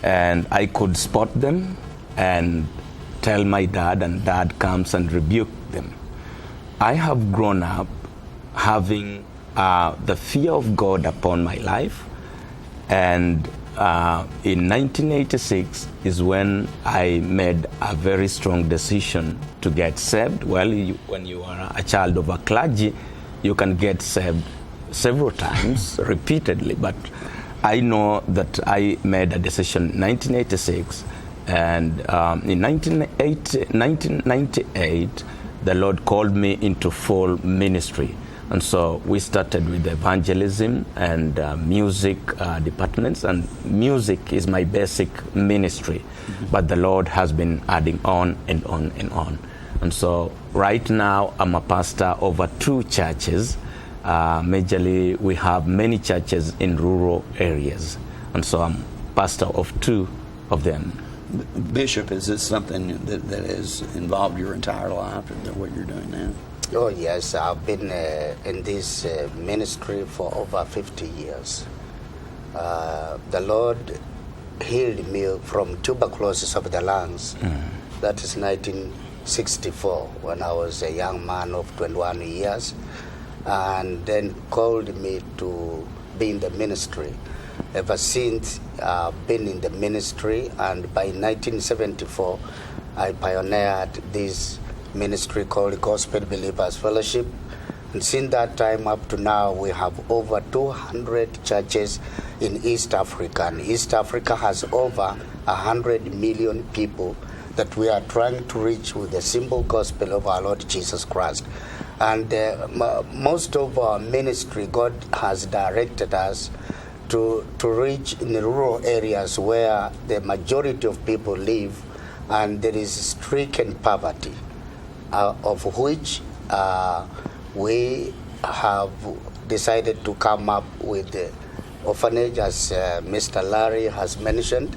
and I could spot them and tell my dad, and Dad comes and rebuke them. I have grown up having the fear of God upon my life, and in 1986 is when I made a very strong decision to get saved. Well, when you are a child of a clergy, you can get saved several times, repeatedly, but I know that I made a decision in 1986, and in 1998, the Lord called me into full ministry. And so we started with evangelism and music departments, and music is my basic ministry. Mm-hmm. But the Lord has been adding on and on and on. And so right now I'm a pastor over 2 churches. Majorly we have many churches in rural areas. And so I'm pastor of 2 of them. Bishop, is this something that has involved your entire life, what you're doing now? Oh, yes. I've been in this ministry for over 50 years. The Lord healed me from tuberculosis of the lungs. That is 1964, when I was a young man of 21 years, and then called me to be in the ministry. Ever since, I've been in the ministry, and by 1974, I pioneered this ministry called Gospel Believers Fellowship. And since that time up to now, we have over 200 churches in East Africa. And East Africa has over 100 million people that we are trying to reach with the simple gospel of our Lord Jesus Christ. And most of our ministry, God has directed us to reach in the rural areas where the majority of people live, and there is stricken poverty. Of which we have decided to come up with the orphanage, as Mr. Larry has mentioned,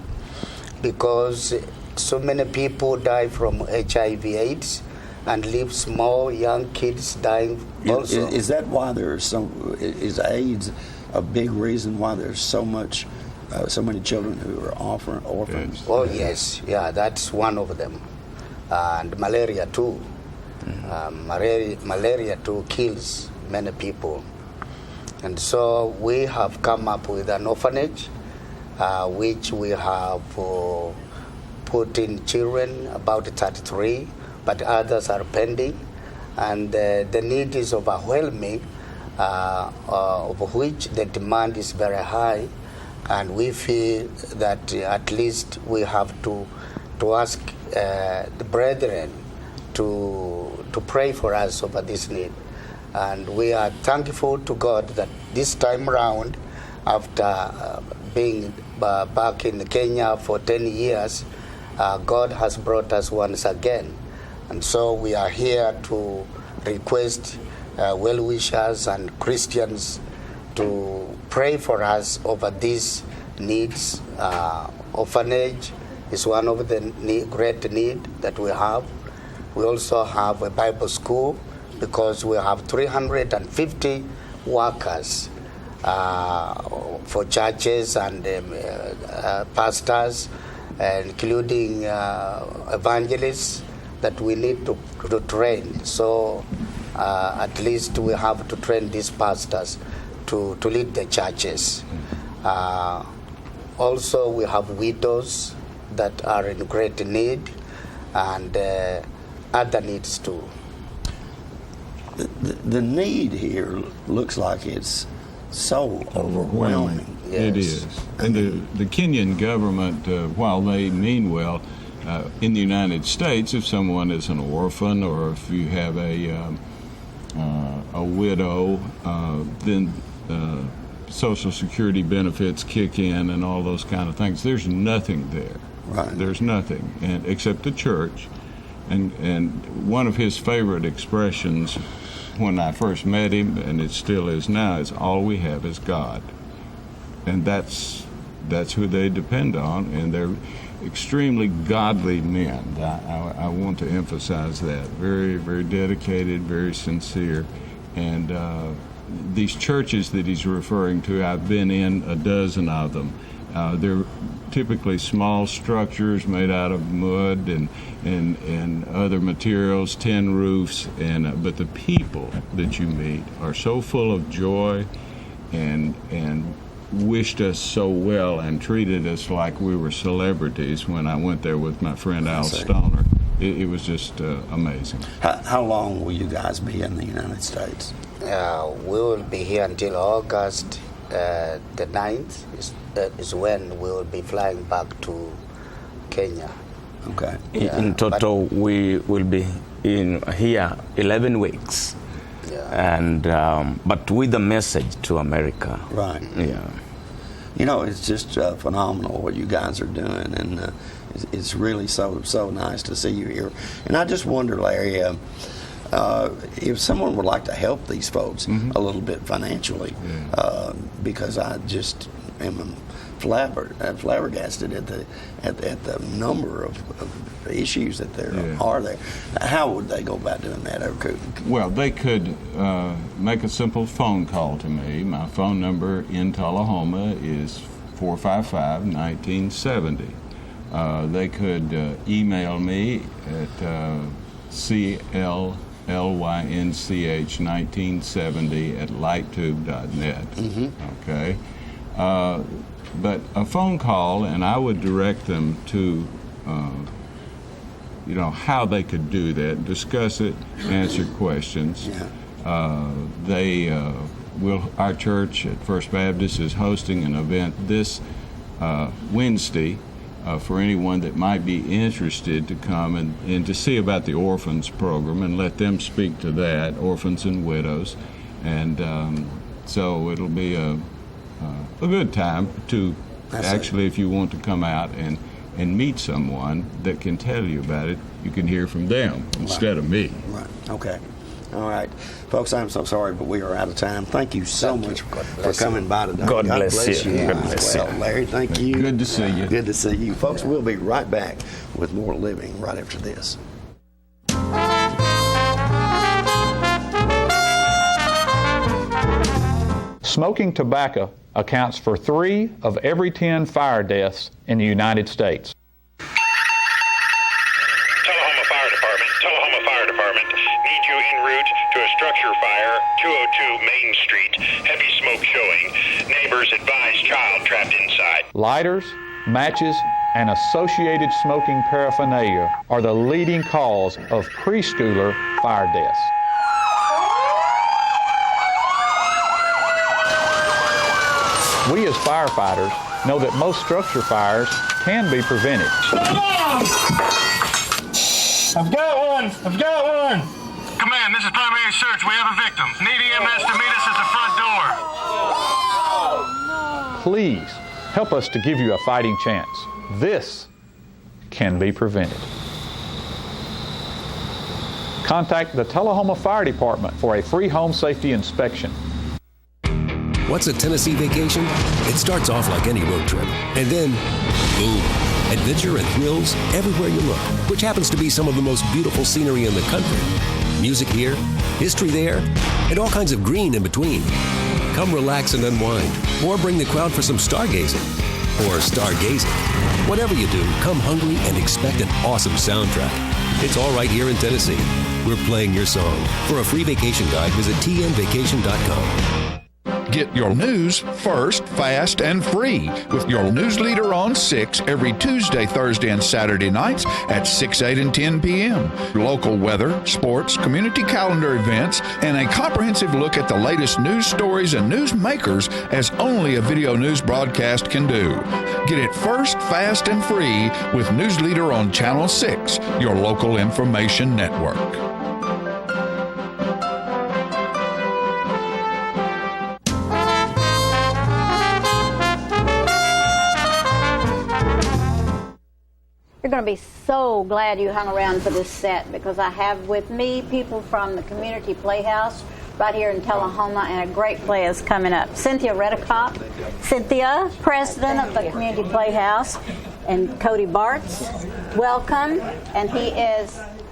because so many people die from HIV/AIDS and leave small young kids dying also. Is that why is AIDS a big reason why there's so many children who are orphans? Oh, yes. Yeah, that's one of them. And malaria too. Malaria too kills many people. And so we have come up with an orphanage, which we have put in children, about 33, but others are pending. And the need is overwhelming, of which the demand is very high. And we feel that at least we have to ask the brethren to pray for us over this need. And we are thankful to God that this time around, after being back in Kenya for 10 years, God has brought us once again. And so we are here to request well-wishers and Christians to pray for us over these needs. Orphanage is one of the great need that we have. We also have a Bible school, because we have 350 workers for churches and pastors, including evangelists, that we need to train. So at least we have to train these pastors to lead the churches. also we have widows that are in great need, and other needs too. The need here looks like it's so overwhelming. Yes. It is. And the Kenyan government, while they mean well, in the United States, if someone is an orphan or if you have a widow, then Social Security benefits kick in and all those kind of things. There's nothing there. Right. There's nothing, and except the church. And one of his favorite expressions when I first met him, and it still is now, is all we have is God. And that's who they depend on, and they're extremely godly men. I want to emphasize that. Very, very dedicated, very sincere. And these churches that he's referring to, I've been in a dozen of them. They're typically small structures made out of mud and other materials, tin roofs, but the people that you meet are so full of joy and wished us so well and treated us like we were celebrities when I went there with my friend Al Stoner. It was just amazing. How long will you guys be in the United States? We will be here until August the 9th is when we will be flying back to Kenya. Okay. In total, we will be here 11 weeks. Yeah. And but with a message to America. Right. Yeah. You know, it's just phenomenal what you guys are doing, and it's really so nice to see you here. And I just wonder, Larry, if someone would like to help these folks a little bit financially, because I just am flabbergasted at the number of issues that there are there. How would they go about doing that? Well, they could make a simple phone call to me. My phone number in Tullahoma is 455-1970. They could email me at clynch1970@lighttube.net. Okay. But a phone call, and I would direct them to, how they could do that, discuss it, answer questions. Our church at First Baptist is hosting an event this Wednesday for anyone that might be interested to come and to see about the orphans program and let them speak to that, orphans and widows. And so it'll be a good time to actually, if you want to come out and meet someone that can tell you about it, you can hear from them instead of me. Right. Okay. All right. Folks, I'm so sorry, but we are out of time. Thank you so much for coming by today. God bless you. God bless you. Larry, thank you. Good to see you. Good to see you. Folks, we'll be right back with more Living right after this. Smoking tobacco accounts for 3 of every 10 fire deaths in the United States. Tullahoma Fire Department needs you en route to a structure fire, 202 Main Street, heavy smoke showing. Neighbors advise child trapped inside. Lighters, matches, and associated smoking paraphernalia are the leading cause of preschooler fire deaths. We as firefighters know that most structure fires can be prevented. I've got one! Command, this is primary search. We have a victim. Need EMS to meet us at the front door. Please help us to give you a fighting chance. This can be prevented. Contact the Tullahoma Fire Department for a free home safety inspection. What's a Tennessee vacation? It starts off like any road trip, and then, boom, adventure and thrills everywhere you look, which happens to be some of the most beautiful scenery in the country. Music here, history there, and all kinds of green in between. Come relax and unwind, or bring the crowd for some stargazing, or stargazing. Whatever you do, come hungry and expect an awesome soundtrack. It's all right here in Tennessee. We're playing your song. For a free vacation guide, visit tnvacation.com. Get your news first, fast, and free with your news leader on 6 every Tuesday, Thursday, and Saturday nights at 6, 8, and 10 p.m. Local weather, sports, community calendar events, and a comprehensive look at the latest news stories and news makers as only a video news broadcast can do. Get it first, fast, and free with News Leader on Channel 6, your local information network. You're going to be so glad you hung around for this set, because I have with me people from the Community Playhouse right here in Tullahoma, and a great play is coming up. Cynthia Redekop, Cynthia, president of the Community Playhouse, and Cody Bartz, welcome. And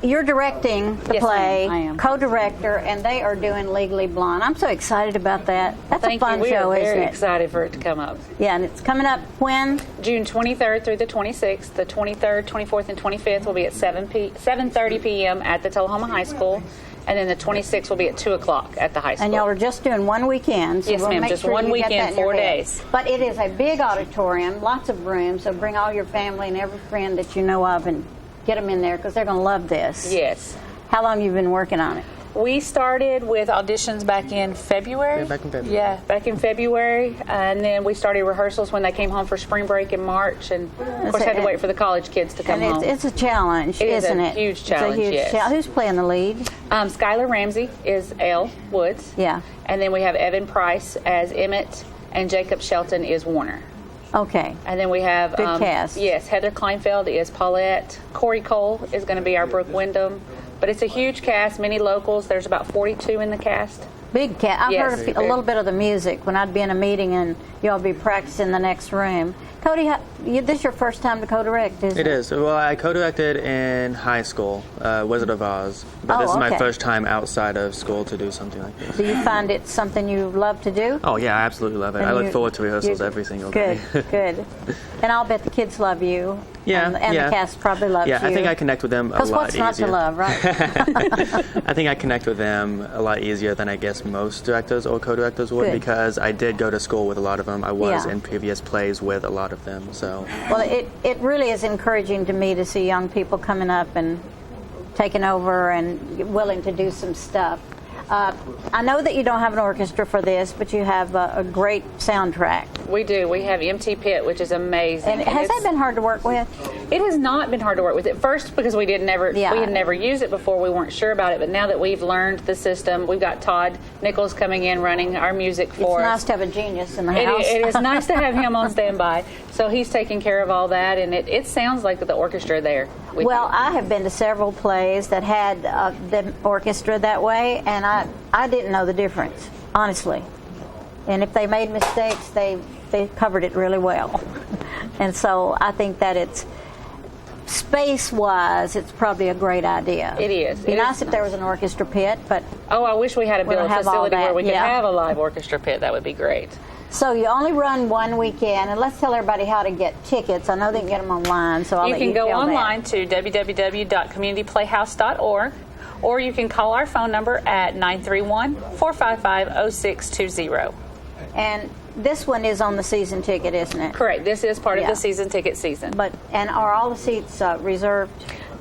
you're directing the play, I am. co-director, and they are doing Legally Blonde. I'm so excited about that. That's a fun show, isn't it? We are very excited for it to come up. Yeah, and it's coming up when? June 23rd through the 26th. The 23rd, 24th, and 25th will be at 7:30 p.m. at the Tullahoma High School. And then the 26th will be at 2 o'clock at the high school. And y'all are just doing one weekend. So yes, we'll ma'am, make just sure one you get that weekend, in your 4 head. days. But it is a big auditorium, lots of room, so bring all your family and every friend that you know of and get them in there, because they're going to love this. Yes. How long have you been working on it? We started with auditions back in February. Yeah, back in February. Yeah, back in February. And then we started rehearsals when they came home for spring break in March. And, of course, had to wait for the college kids to come home. It's a challenge, isn't it? It's a huge challenge, It's a huge challenge. Who's playing the lead? Skylar Ramsey is Elle Woods. Yeah. And then we have Evan Price as Emmett, and Jacob Shelton is Warner. Okay. And then we have... Good cast. Yes, Heather Kleinfeld is Paulette. Corey Cole is going to be our Brooke Wyndham. But it's a huge cast, many locals. There's about 42 in the cast. Big cast. I've heard a little bit of the music when I'd be in a meeting and y'all be practicing in the next room. Cody, this is your first time to co-direct, isn't it? It is. Well, I co-directed in high school, Wizard of Oz. But this is my first time outside of school to do something like this. Do you find it something you love to do? Oh, yeah, I absolutely love it. I look forward to rehearsals every single day. Good. And I'll bet the kids love you. Yeah, and the cast probably loves you. Yeah, I think I connect with them a lot easier. Because what's not to love, right? I think I connect with them a lot easier than I guess most directors or co-directors would, because I did go to school with a lot of them. I was in previous plays with a lot of them. So. Well, it really is encouraging to me to see young people coming up and taking over and willing to do some stuff. I know that you don't have an orchestra for this, but you have a great soundtrack. We do. We have MT Pitt, which is amazing. And has that been hard to work with? It has not been hard to work with. At first, because we had never used it before, we weren't sure about it. But now that we've learned the system, we've got Todd Nichols coming in running our music for us. It's nice to have a genius in the house. It is nice to have him on standby. So he's taking care of all that, and it sounds like the orchestra there. Well, I have been to several plays that had the orchestra that way, and I didn't know the difference, honestly. And if they made mistakes, they covered it really well. And so I think that it's space-wise, it's probably a great idea. It is. It'd be nice if there was an orchestra pit, but I wish we had a facility where we could yeah. have a live orchestra pit. That would be great. So you only run one weekend, and let's tell everybody how to get tickets. I know they can get them online, so I'll let you can go tell online that. to www.communityplayhouse.org, or you can call our phone number at 931-455-0620. And this one is on the season ticket, isn't it? Correct. This is part of the season ticket season. And are all the seats reserved?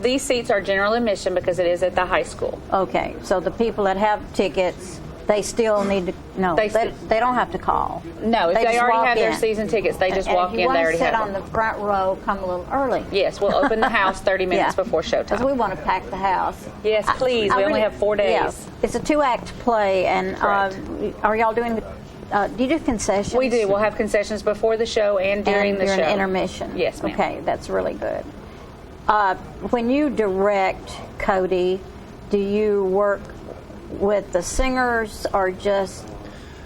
These seats are general admission because it is at the high school. Okay, so the people that have tickets, they still need to, they don't have to call. No, if they already have their in. season tickets, they just walk in. They already have them. If you want to sit on the front row, come a little early. Yes, we'll open the house 30 minutes before showtime. Because we want to pack the house. Yes, please. We only have 4 days. Yeah, it's a 2-act play, and are y'all doing, do you do concessions? We do. We'll have concessions before the show and during the show. Intermission. Yes, ma'am. Okay, that's really good. When you direct, Cody, do you work with the singers or just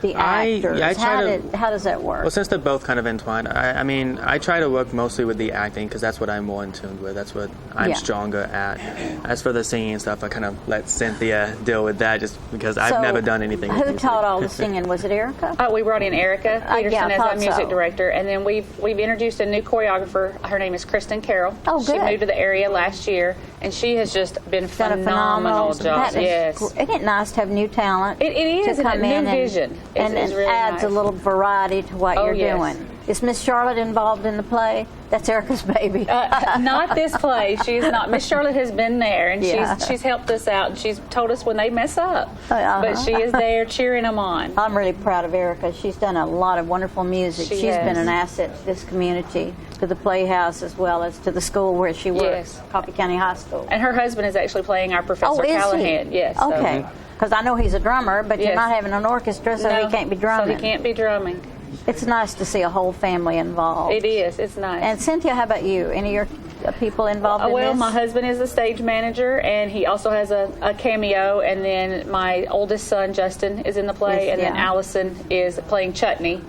the actors? How does that work? Well, since they're both kind of entwined, I mean, I try to work mostly with the acting because that's what I'm more in tune with. That's what I'm stronger at. As for the singing and stuff, I kind of let Cynthia deal with that just because I've never done anything. Who taught all the singing? Was it Erica? We brought in Erica Peterson as our music director, and then we've introduced a new choreographer. Her name is Kristen Carroll. Oh, good. She moved to the area last year, and she has just been done a phenomenal job. Yes. Isn't it nice to have new talent? It is, to come and a in new vision. And it really adds a nice. little variety to what you're yes. doing. Is Miss Charlotte involved in the play? That's Erica's baby. Not this play. She's not. Miss Charlotte has been there, and Yeah. she's helped us out, and she's told us when they mess up. But she is there cheering them on. I'm really proud of Erica. She's done a lot of wonderful music. She She's has. been an asset to this community, to the Playhouse, as well as to the school where she works, Yes. Coffee County High School. And her husband is actually playing our Professor is Callahan. he? Yes. so- Okay. Because I know he's a drummer, but you're Yes. not having an orchestra, so No, he can't be drumming. So he can't be drumming. It's nice to see a whole family involved. It is. It's nice. And Cynthia, how about you? Any of your people involved in Well, this? my husband is a stage manager, and he also has a cameo. And then my oldest son, Justin, is in the play, Yes, and then yeah. Allison is playing Chutney.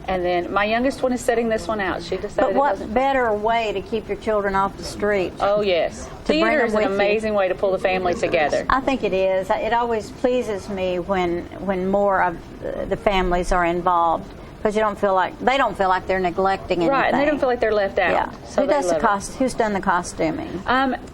And then my youngest one is setting this one out. She decided But it what wasn't. better way to keep your children off the street? Oh, yes. To bring Theater them is an with you. amazing way to pull the family together. I think it is. It always pleases me when more of the families are involved, because they don't feel like they're neglecting anything. Right, and they don't feel like they're left out. Yeah. So Who they does the love it. Who's done the costuming?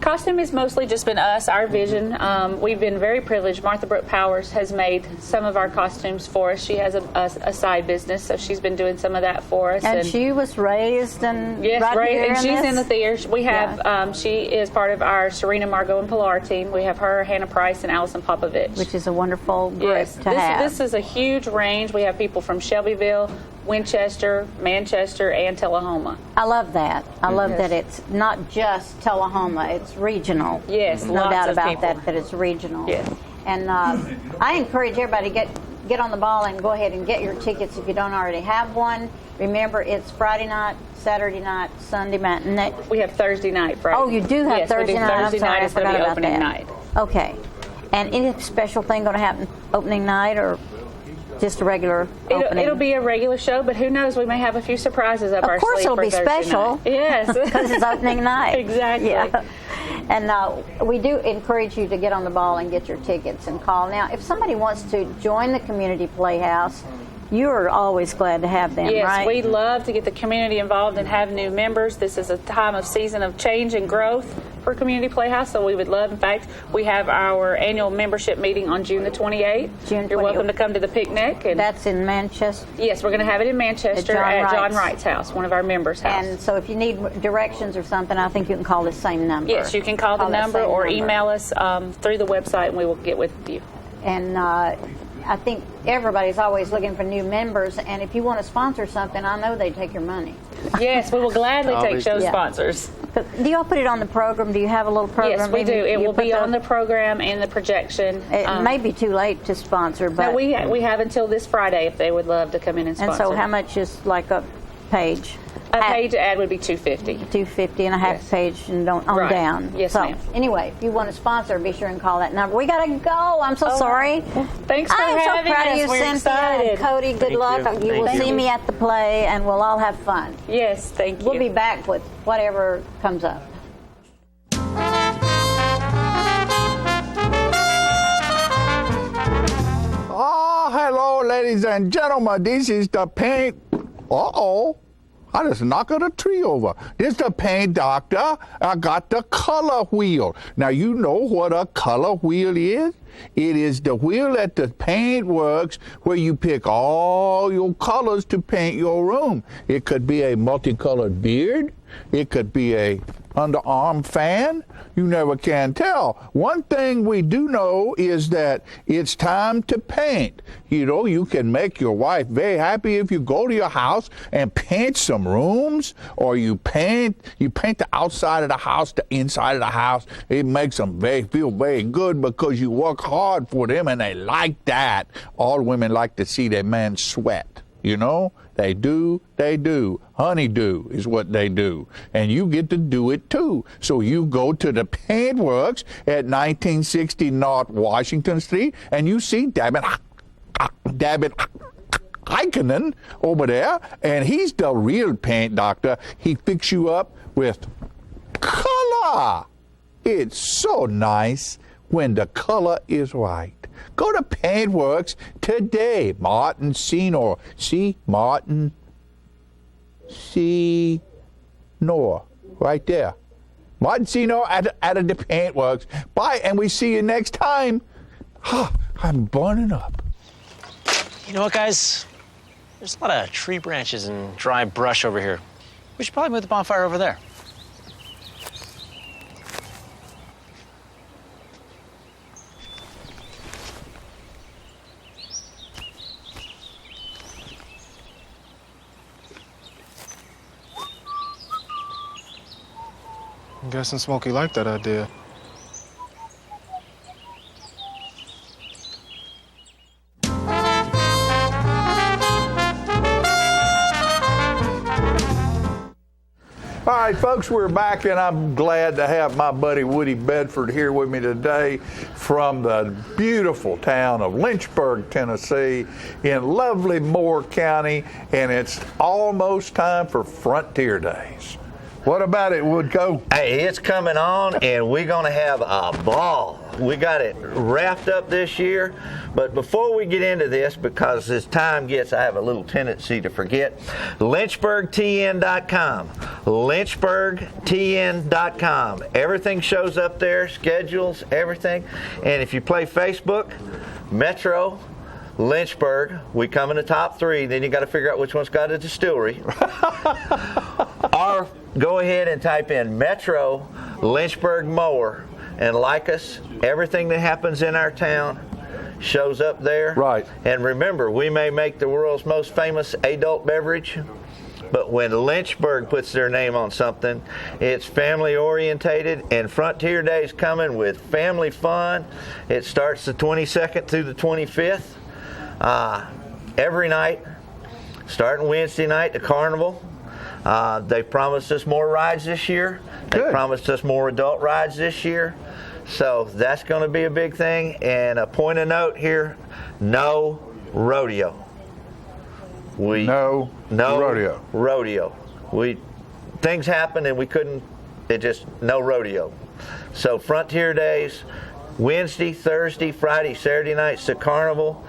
Costume has mostly just been us, our vision. We've been very privileged. Martha Brooke Powers has made some of our costumes for us. She has a side business, so she's been doing some of that for us. And she was raised and Yes, right here and in she's this? in the theater. We have she is part of our Serena, Margot, and Pilar team. We have her, Hannah Price, and Allison Popovich, which is a wonderful group yes, to have. This is a huge range. We have people from Shelbyville, Winchester, Manchester, and Tullahoma. I love that. I love Yes. that it's not just Tullahoma, it's regional. Yes, no lots doubt of about people. that it's regional. Yes. And I encourage everybody to get on the ball and go ahead and get your tickets if you don't already have one. Remember, it's Friday night, Saturday night, Sunday matinee. We have Thursday night, Friday. Oh, you do have yes, Thursday we do night. Thursday I'm sorry, night I is going to forgot be about opening that. night. Okay. And any special thing going to happen opening night, or just a regular opening? It'll be a regular show, but who knows? We may have a few surprises up our Of course, sleeve it'll for be Thursday special. night. Yes, because it's opening night. Exactly. Yeah. And we do encourage you to get on the ball and get your tickets and call. Now, if somebody wants to join the Community Playhouse, you're always glad to have them, Yes, right? we love to get the community involved and have new members. This is a time of season of change and growth for Community Playhouse, so we would love, in fact, we have our annual membership meeting on June the 28th. You're welcome to come to the picnic. And that's in Manchester? Yes, we're going to have it in Manchester at John Wright's house, one of our members' house. And so if you need directions or something, I think you can call this same number. Yes, you can call the that number same or email us through the website, and we will get with you. And I think everybody's always looking for new members, and if you want to sponsor something, I know they take your money. Yes, we will gladly take show Yeah. sponsors. But do y'all put it on the program? Do you have a little program? Yes, we do. It will be on the program and the projection. It may be too late to sponsor, but no, we have until this Friday if they would love to come in and sponsor. And so, how much is like a page? A page ad would be $250. $250 and a half page and on Right. down. Yes, so, ma'am. Anyway, if you want to sponsor, be sure and call that number. We gotta go. I'm so sorry. Thanks for I'm having so proud us. of you, We're Cynthia excited. and Cody. Good Thank luck. you. You will Thank see you. me at the play, and we'll all have fun. Yes, thank you. We'll be back with whatever comes up. Oh, hello, ladies and gentlemen. This is the paint. Uh-oh. I just knocked a tree over. This is the paint doctor. I got the color wheel. Now, you know what a color wheel is? It is the wheel at the paint works where you pick all your colors to paint your room. It could be a multicolored beard. It could be a underarm fan. You never can tell. One thing we do know is that it's time to paint. You know, you can make your wife very happy if you go to your house and paint some rooms, or you paint the outside of the house, the inside of the house. It makes them feel very good because you work hard for them and they like that. All women like to see their man sweat. You know, they do. Honeydew is what they do. And you get to do it too. So you go to the paint works at 1960 North Washington Street and you see David Heikkinen over there, and he's the real paint doctor. He fix you up with color. It's so nice when the color is right. Go to Paintworks today. Martin Senor. See? Martin Senor. Right there. Martin Senor at the Paintworks. Bye, and we see you next time. I'm burning up. You know what, guys? There's a lot of tree branches and dry brush over here. We should probably move the bonfire over there. I'm guessing Smokey liked that idea. All right, folks, we're back, and I'm glad to have my buddy Woody Bedford here with me today from the beautiful town of Lynchburg, Tennessee, in lovely Moore County, and it's almost time for Frontier Days. What about it, Woodco? Hey, it's coming on, and we're going to have a ball. We got it wrapped up this year. But before we get into this, because as time gets, I have a little tendency to forget, LynchburgTN.com. LynchburgTN.com. Everything shows up there, schedules, everything. And if you play Facebook, Metro, Lynchburg, we come in the top 3. Then you got to figure out which one's got a distillery. Or go ahead and type in Metro Lynchburg Mower and like us. Everything that happens in our town shows up there. Right. And remember, we may make the world's most famous adult beverage, but when Lynchburg puts their name on something, it's family orientated, and Frontier Day's coming with family fun. It starts the 22nd through the 25th. Every night, starting Wednesday night, the carnival. They promised us more rides this year. They promised us more adult rides this year. So that's going to be a big thing. And a point of note here, no rodeo. No rodeo. Things happened and we couldn't, no rodeo. So Frontier Days, Wednesday, Thursday, Friday, Saturday nights, the carnival.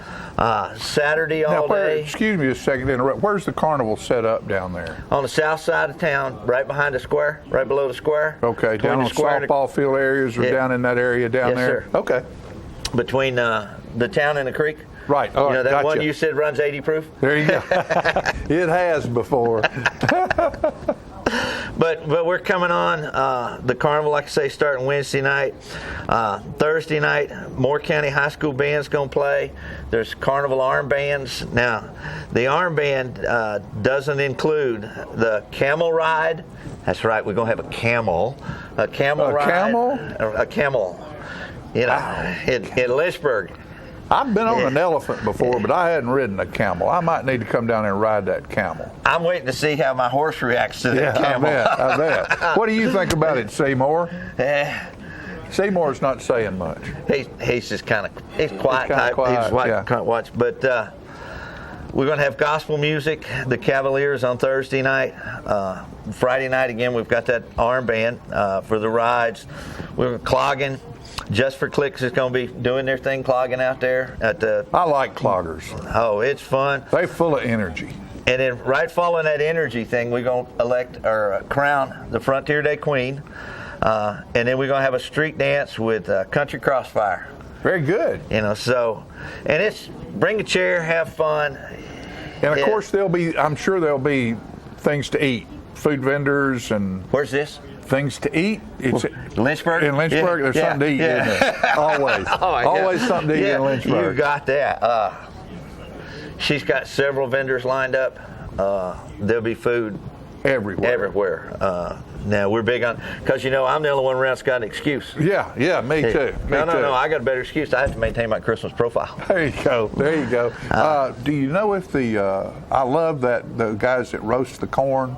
Saturday all day. Excuse me a second to interrupt. Where's the carnival set up down there? On the south side of town, right behind the square, right below the square. Okay, down on softball field areas or down in that area down there? Sir. Okay. Between the town and the creek. Right. You know that one you said runs 80 proof? There you go. It has before. But we're coming on the carnival, like I say, starting Wednesday night. Thursday night, Moore County High School band's going to play. There's carnival armbands. Now, the armband doesn't include the camel ride. That's right, we're going to have a camel. A camel ride. A camel? You know, in Lynchburg. I've been on an elephant before, but I hadn't ridden a camel. I might need to come down there and ride that camel. I'm waiting to see how my horse reacts to that camel. I bet. What do you think about it, Seymour? Seymour's not saying much. He's just kind of quiet type. He's quiet. But we're going to have gospel music, the Cavaliers on Thursday night. Friday night, again, we've got that armband for the rides. We're clogging. Just for Clicks is going to be doing their thing, clogging out there at the. I like cloggers. Oh, it's fun. They're full of energy. And then right following that energy thing, we're going to crown the Frontier Day Queen, and then we're going to have a street dance with Country Crossfire. Very good. You know, so, and it's bring a chair, have fun. And of course I'm sure there'll be things to eat, food vendors and. Where's this? Things to eat. It's Lynchburg. In Lynchburg, there's something to eat, isn't there? Always. Always something to eat in Lynchburg. You got that. She's got several vendors lined up. There'll be food everywhere. Now, we're big on, because, you know, I'm the only one around that's got an excuse. Yeah, me too. No, I got a better excuse. I have to maintain my Christmas profile. There you go. Do you know if I love that the guys that roast the corn.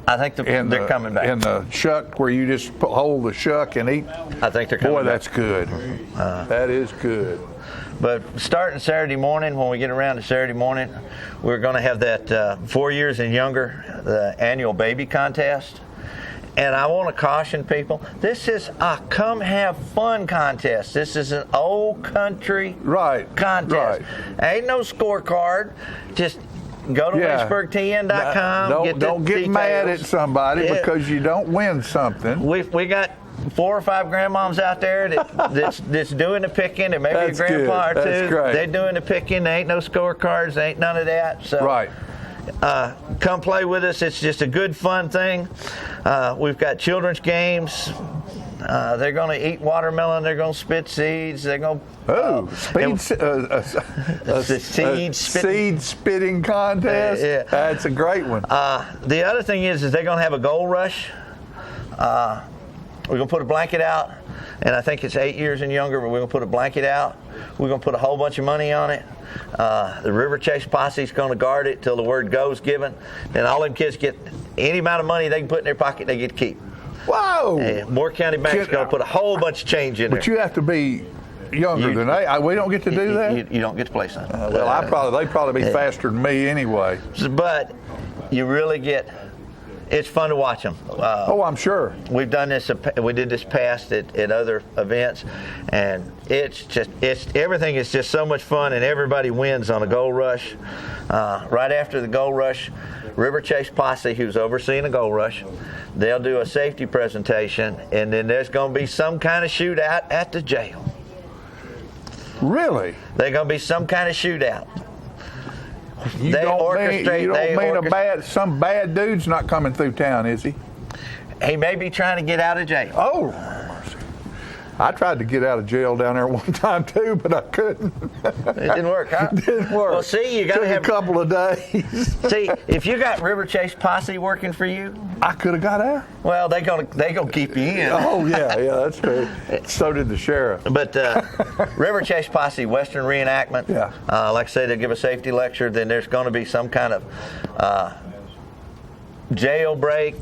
I think they're coming back. In the shuck, where you just hold the shuck and eat. I think they're coming back. Boy, that's good. That is good. But starting Saturday morning, when we get around to Saturday morning, we're going to have that 4 years and younger, the annual baby contest. And I want to caution people, this is a come have fun contest. This is an old country contest. Ain't no scorecard. Just go to LynchburgTN.com. Don't get mad at somebody because you don't win something. We got 4 or 5 grandmoms out there that's doing the picking, and maybe That's a grandpa good. or two. That's great. They're doing the picking. There ain't no scorecards. There ain't none of that. So Right. Come play with us. It's just a good, fun thing. We've got children's games. They're going to eat watermelon. They're going to spit seeds. They're going to seed spitting contest. Yeah. That's a great one. The other thing is they're going to have a gold rush. We're going to put a blanket out, and I think it's 8 years and younger, but we're going to put a blanket out. We're going to put a whole bunch of money on it. The River Chase Posse is going to guard it till the word go's given. Then all them kids get any amount of money they can put in their pocket, they get to keep. Whoa! Moore County Bank's going to put a whole bunch of change in there. But you have to be younger than they. We don't get to do that. You don't get to play son. Well, they'd probably be faster than me anyway. But you really get. It's fun to watch them. I'm sure. We've done this. We did this past at other events, and everything is just so much fun, and everybody wins on a gold rush. Right after the gold rush, River Chase Posse, who's overseeing the gold rush, they'll do a safety presentation, and then there's going to be some kind of shootout at the jail. Really? There's going to be some kind of shootout. You don't mean some bad dude's not coming through town, is he? He may be trying to get out of jail. Oh, mercy. I tried to get out of jail down there one time too, but I couldn't. It didn't work, huh? It didn't work. Well, see, you got to have a couple of days. See, if you got River Chase Posse working for you, I could have got out. Well, they gonna keep you in. Oh yeah, that's true. So did the sheriff. But River Chase Posse Western reenactment. Yeah. Like I say, they give a safety lecture. Then there's going to be some kind of jailbreak.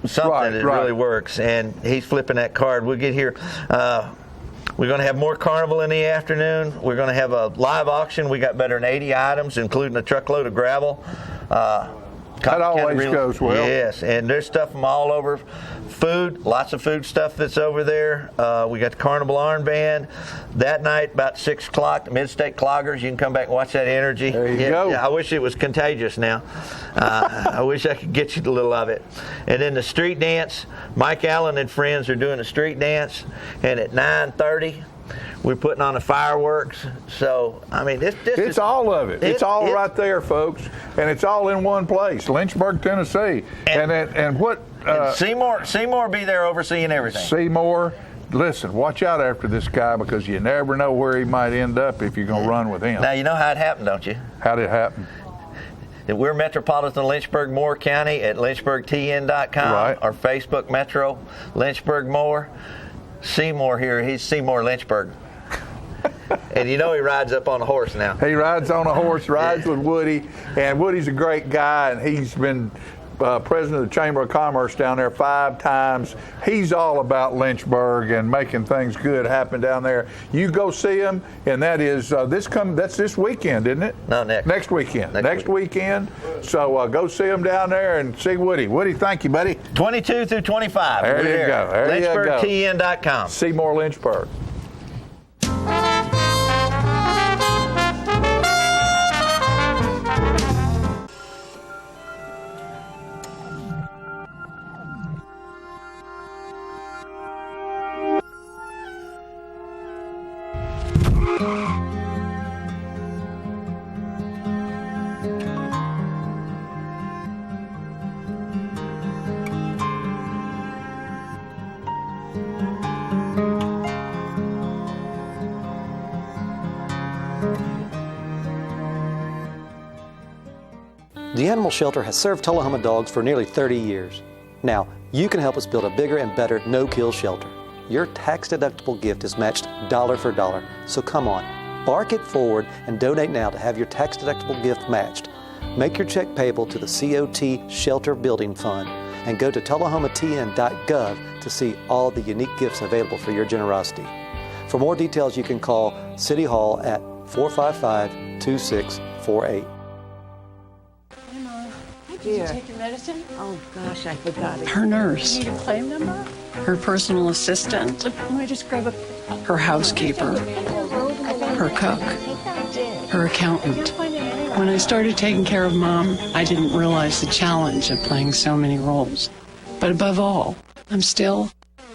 Something that really works, and he's flipping that card. We'll get here. We're going to have more carnival in the afternoon. We're going to have a live auction. We got better than 80 items, including a truckload of gravel. That always goes well. Yes, and there's stuff from all over. Food, lots of food stuff that's over there. We got the Carnival Armband. That night, about 6 o'clock, the Mid-State Cloggers. You can come back and watch that energy. There you go. Yeah, I wish it was contagious now. I wish I could get you a little of it. And then the street dance. Mike Allen and friends are doing a street dance. And at 9:30, we're putting on the fireworks. So, I mean, it's all of it. It's all right there, folks. And it's all in one place, Lynchburg, Tennessee. And what... Seymour will be there overseeing everything. Seymour, listen, watch out after this guy because you never know where he might end up if you're going to run with him. Now, you know how it happened, don't you? How did it happen? We're Metropolitan Lynchburg Moore County at lynchburgtn.com or Facebook Metro Lynchburg Moore. Seymour here, he's Seymour Lynchburg. And you know he rides up on a horse now. He rides on a horse, rides with Woody, and Woody's a great guy, and he's been president of the Chamber of Commerce down there 5 times. He's all about Lynchburg and making things good happen down there. You go see him, and that is that's this weekend, isn't it? No, next weekend. Next weekend. So go see him down there and see Woody. Woody, thank you, buddy. 22 through 25. There you go. There you go. LynchburgTN.com. Seymour Lynchburg. The animal shelter has served Tullahoma dogs for nearly 30 years. Now, you can help us build a bigger and better no-kill shelter. Your tax-deductible gift is matched dollar for dollar. So come on, bark it forward and donate now to have your tax-deductible gift matched. Make your check payable to the COT Shelter Building Fund and go to tullahomatn.gov to see all the unique gifts available for your generosity. For more details, you can call City Hall at 455-2648. Did you take your medicine? Oh, gosh, I forgot it. Her nurse. Need a claim number? Her personal assistant. Let me just grab a... Her housekeeper. Her cook. Her accountant. When I started taking care of Mom, I didn't realize the challenge of playing so many roles. But above all, I'm still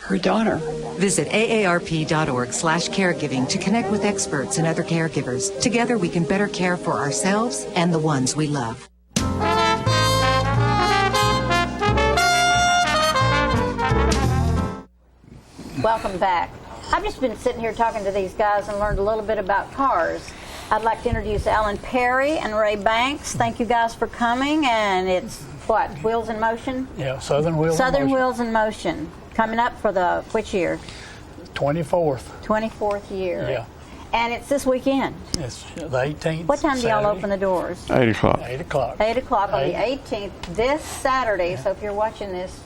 her daughter. Visit aarp.org/caregiving to connect with experts and other caregivers. Together we can better care for ourselves and the ones we love. Welcome back. I've just been sitting here talking to these guys and learned a little bit about cars. I'd like to introduce Alan Perry and Ray Banks. Thank you guys for coming. And it's what, Wheels in Motion? Yeah, Southern Wheels Southern in Motion. Wheels in Motion. Coming up for the, which year? 24th. 24th year. Yeah. And it's this weekend. It's the 18th. What time do y'all Saturday. open the doors? 8 o'clock. 8 o'clock. 8 o'clock on the 8. 18th, this Saturday. So if you're watching this,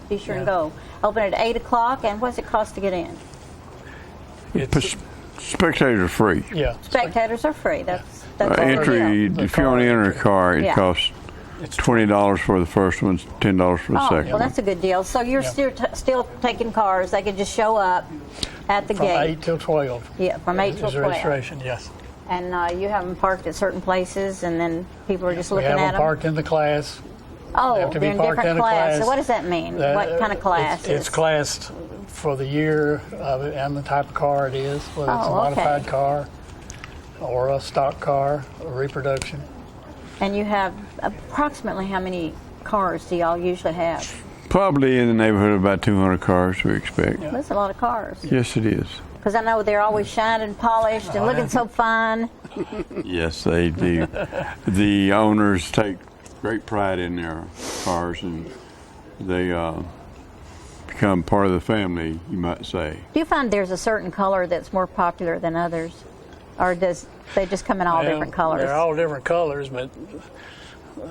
be sure and go. Open at 8 o'clock. And what's it cost to get in? Spectators are free. Yeah. Spectators are free. That's all the Entry, deal. if you want to enter a car, it Yeah. costs $20 for the first one, $10 for the Oh, second well, one. that's a good deal. So you're still taking cars. They can just show up at the From gate. 8 till 12. Yeah, from 8 till Is 12. registration, yes. And you have them parked at certain places, and then people are just We looking have at them them. parked in the class. Oh, They have to they're be in parked different in a classes. class. So what does that mean? What kind of classes? It's classed for the year of it and the type of car it is, whether it's a Oh, okay. modified car or a stock car, a reproduction. And you have approximately how many cars do y'all usually have? Probably in the neighborhood of about 200 cars, we expect. That's a lot of cars. Yes, it is. Because I know they're always shining, polished, and looking so fine. Yes, they do. The owners take great pride in their cars, and they become part of the family, you might say. Do you find there's a certain color that's more popular than others? Or does they just come in all different colors? They're all different colors, but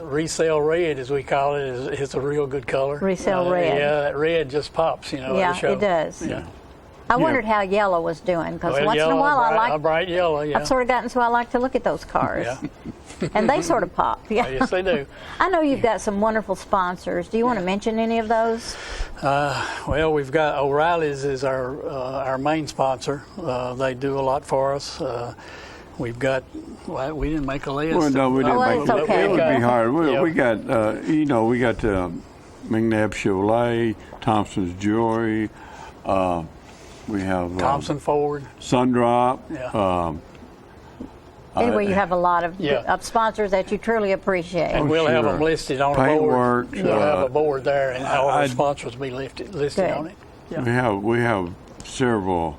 resale red, as we call it, is a real good color. Resale red. Yeah, that red just pops, at Yeah, the show. it does. Yeah. I wondered how yellow was doing, because Well, once in a yellow, while I a like. bright yellow, yeah. I've sort of gotten so I like to look at those cars. Yeah. And they sort of pop. Yeah. Yes, they do. I know you've got some wonderful sponsors. Do you want to mention any of those? Well, we've got O'Reilly's is our main sponsor. They do a lot for us. We've got. Well, we didn't make a list. Well, no, we didn't make it's okay. it. Would be hard. We Yeah. got, we got McNabb Chevrolet, Thompson's Jewelry. We have Thompson Ford, Sundrop. Yeah. Anyway, you have a lot of Yeah. of sponsors that you truly appreciate. and we'll have them listed on a board. Paintworks, We'll have a board there, and all our I- sponsors will be listed Good. on it. Yeah. We have several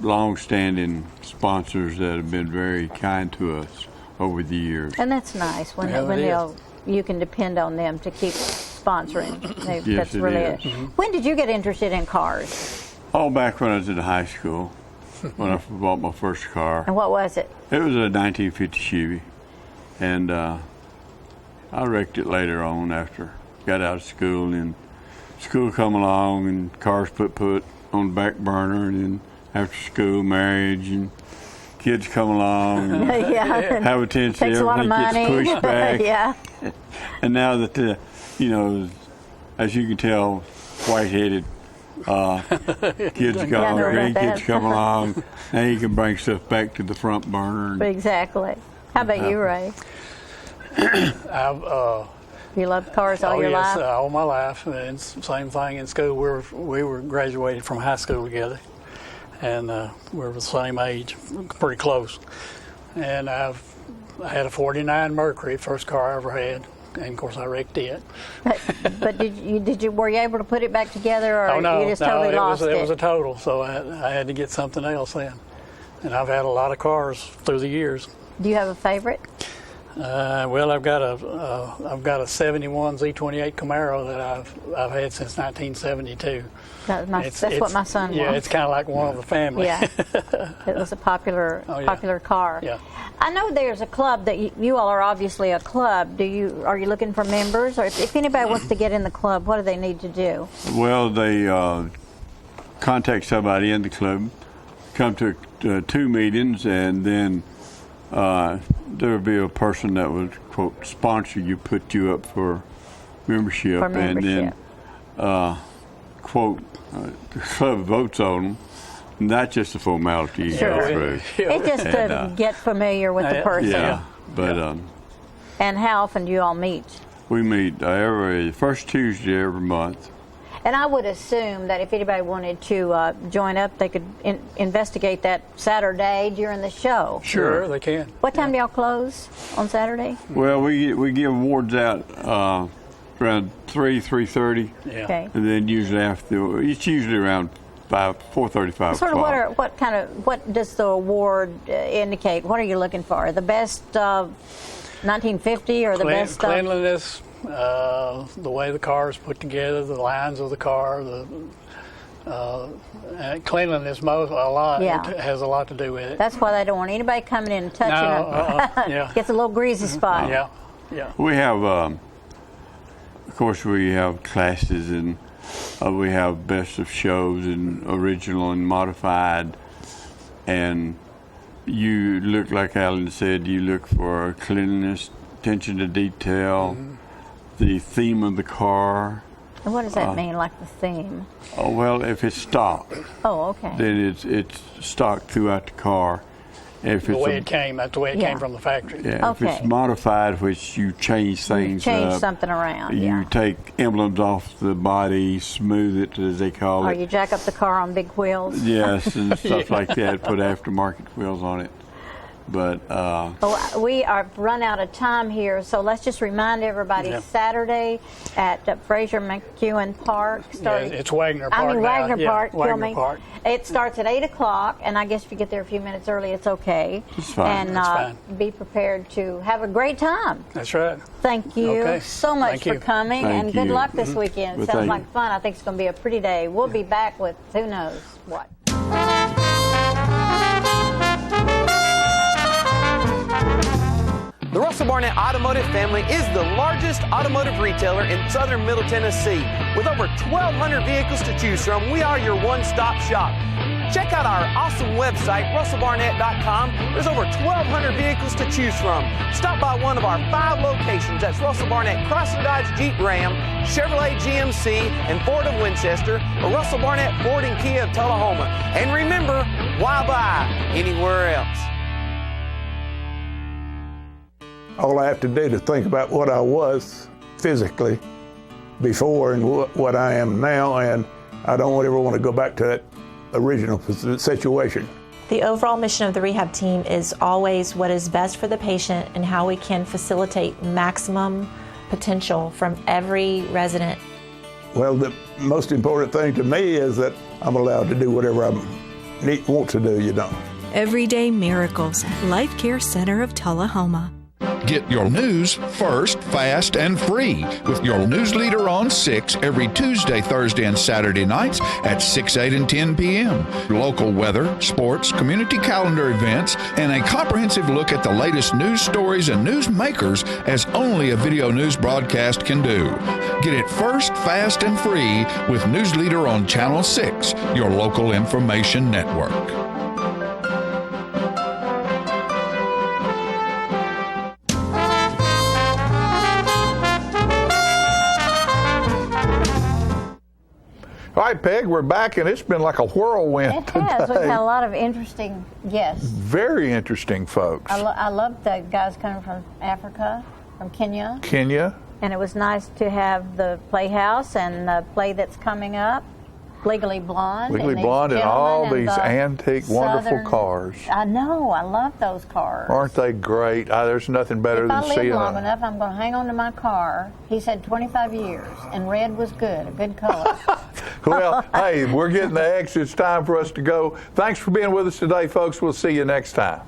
long-standing sponsors that have been very kind to us over the years. And that's nice when Yeah, it is. you can depend on them to keep sponsoring. Yes, That's it really is. Mm-hmm. When did you get interested in cars? All back when I was in high school, when I bought my first car. And what was it? It was a 1950 Chevy, and I wrecked it later on after I got out of school, and school come along and cars put on the back burner, and then after school, marriage, and kids come along and Yeah. have a tendency, Takes a lot of everything money. gets pushed back. Yeah. And now that, as you can tell, white-headed kids Yeah, I gone, know about that. grandkids come along, now you can bring stuff back to the front burner. Exactly. How about you, Ray? I've, You loved cars all your yes, life? all my life. And same thing in school. We were graduated from high school together, and we were the same age, pretty close. And I had a '49 Mercury, first car I ever had, and of course I wrecked it. But were you able to put it back together, or Oh no, you just totally it lost was a total. So I had to get something else then. And I've had a lot of cars through the years. Do you have a favorite? Well, I've got a '71 Z28 Camaro that I've had since 1972. That's what my son Yeah, wants. it's kind of like one of the family. Yeah, it was a popular car. Yeah. I know there's a club that you all are obviously a club. Are you looking for members, or if anybody wants to get in the club, what do they need to do? Well, they contact somebody in the club, come to 2 meetings, and then there will be a person that would, quote, sponsor you, put you up for membership. And then, quote, the club votes on them. And that's just a formality you go through. It's just to get familiar with the person. Yeah, but And how often do you all meet? we meet every first Tuesday every month. And I would assume that if anybody wanted to join up, they could investigate that Saturday during the show. Sure, they can. What time do y'all close on Saturday? Well, we give awards out around 3:30. Yeah. Okay. And then usually it's usually around 4:35. Sort of what does the award indicate? What are you looking for? The best 1950 or the best cleanliness, the way the car is put together, the lines of the car, the cleanliness has a lot to do with it. That's why they don't want anybody coming in and touching it. Gets a little greasy spot. Yeah. We have, of course, we have classes and we have best of shows and original and modified, and you look, like Alan said, you look for cleanliness, attention to detail, the theme of the car. And what does that mean, like the theme? Oh, well, if it's stock, okay, then it's stock throughout the car. If the way it came, that's the way it came from the factory. Yeah, if it's modified, which you change things change up, something around. You take emblems off the body, smooth it, as they call it. Or you jack up the car on big wheels. Yes, and stuff like that. Put aftermarket wheels on it. But we are run out of time here, so let's just remind everybody Saturday at Fraser McEwen Park. It's Wagner Park. Wagner Park. Wagner Park. It starts at 8 o'clock, and I guess if you get there a few minutes early, it's okay. It's fine. And That's fine. Be prepared to have a great time. That's right. Thank you so much for coming, Thank and good you. luck this weekend. Well, Sounds like fun. I think it's going to be a pretty day. We'll be back with who knows what. The Russell Barnett Automotive family is the largest automotive retailer in southern Middle Tennessee. With over 1,200 vehicles to choose from, we are your one-stop shop. Check out our awesome website, russellbarnett.com. There's over 1,200 vehicles to choose from. Stop by one of our 5 locations. That's Russell Barnett Chrysler Dodge Jeep Ram, Chevrolet GMC, and Ford of Winchester, or Russell Barnett Ford and Kia of Tullahoma. And remember, why buy anywhere else? All I have to do to think about what I was physically before and what I am now, and I don't ever want to go back to that original situation. The overall mission of the rehab team is always what is best for the patient and how we can facilitate maximum potential from every resident. Well, the most important thing to me is that I'm allowed to do whatever I want to do, Everyday Miracles, Life Care Center of Tullahoma. Get your news first, fast, and free with your news leader on 6 every Tuesday, Thursday, and Saturday nights at 6, 8, and 10 p.m. Local weather, sports, community calendar events, and a comprehensive look at the latest news stories and news makers as only a video news broadcast can do. Get it first, fast, and free with News Leader on Channel 6, your local information network. All right, Peg, we're back, and it's been like a whirlwind today. It has. We've had a lot of interesting guests. Very interesting folks. I love the guys coming from Africa, from Kenya. And it was nice to have the Playhouse and the play that's coming up, Legally Blonde. Legally Blonde and all these antique, wonderful cars. I know. I love those cars. Aren't they great? There's nothing better than seeing If I live long enough, I'm going to hang on to my car. He said 25 years, and red was good, a good color. Well, hey, we're getting the exit. It's time for us to go. Thanks for being with us today, folks. We'll see you next time.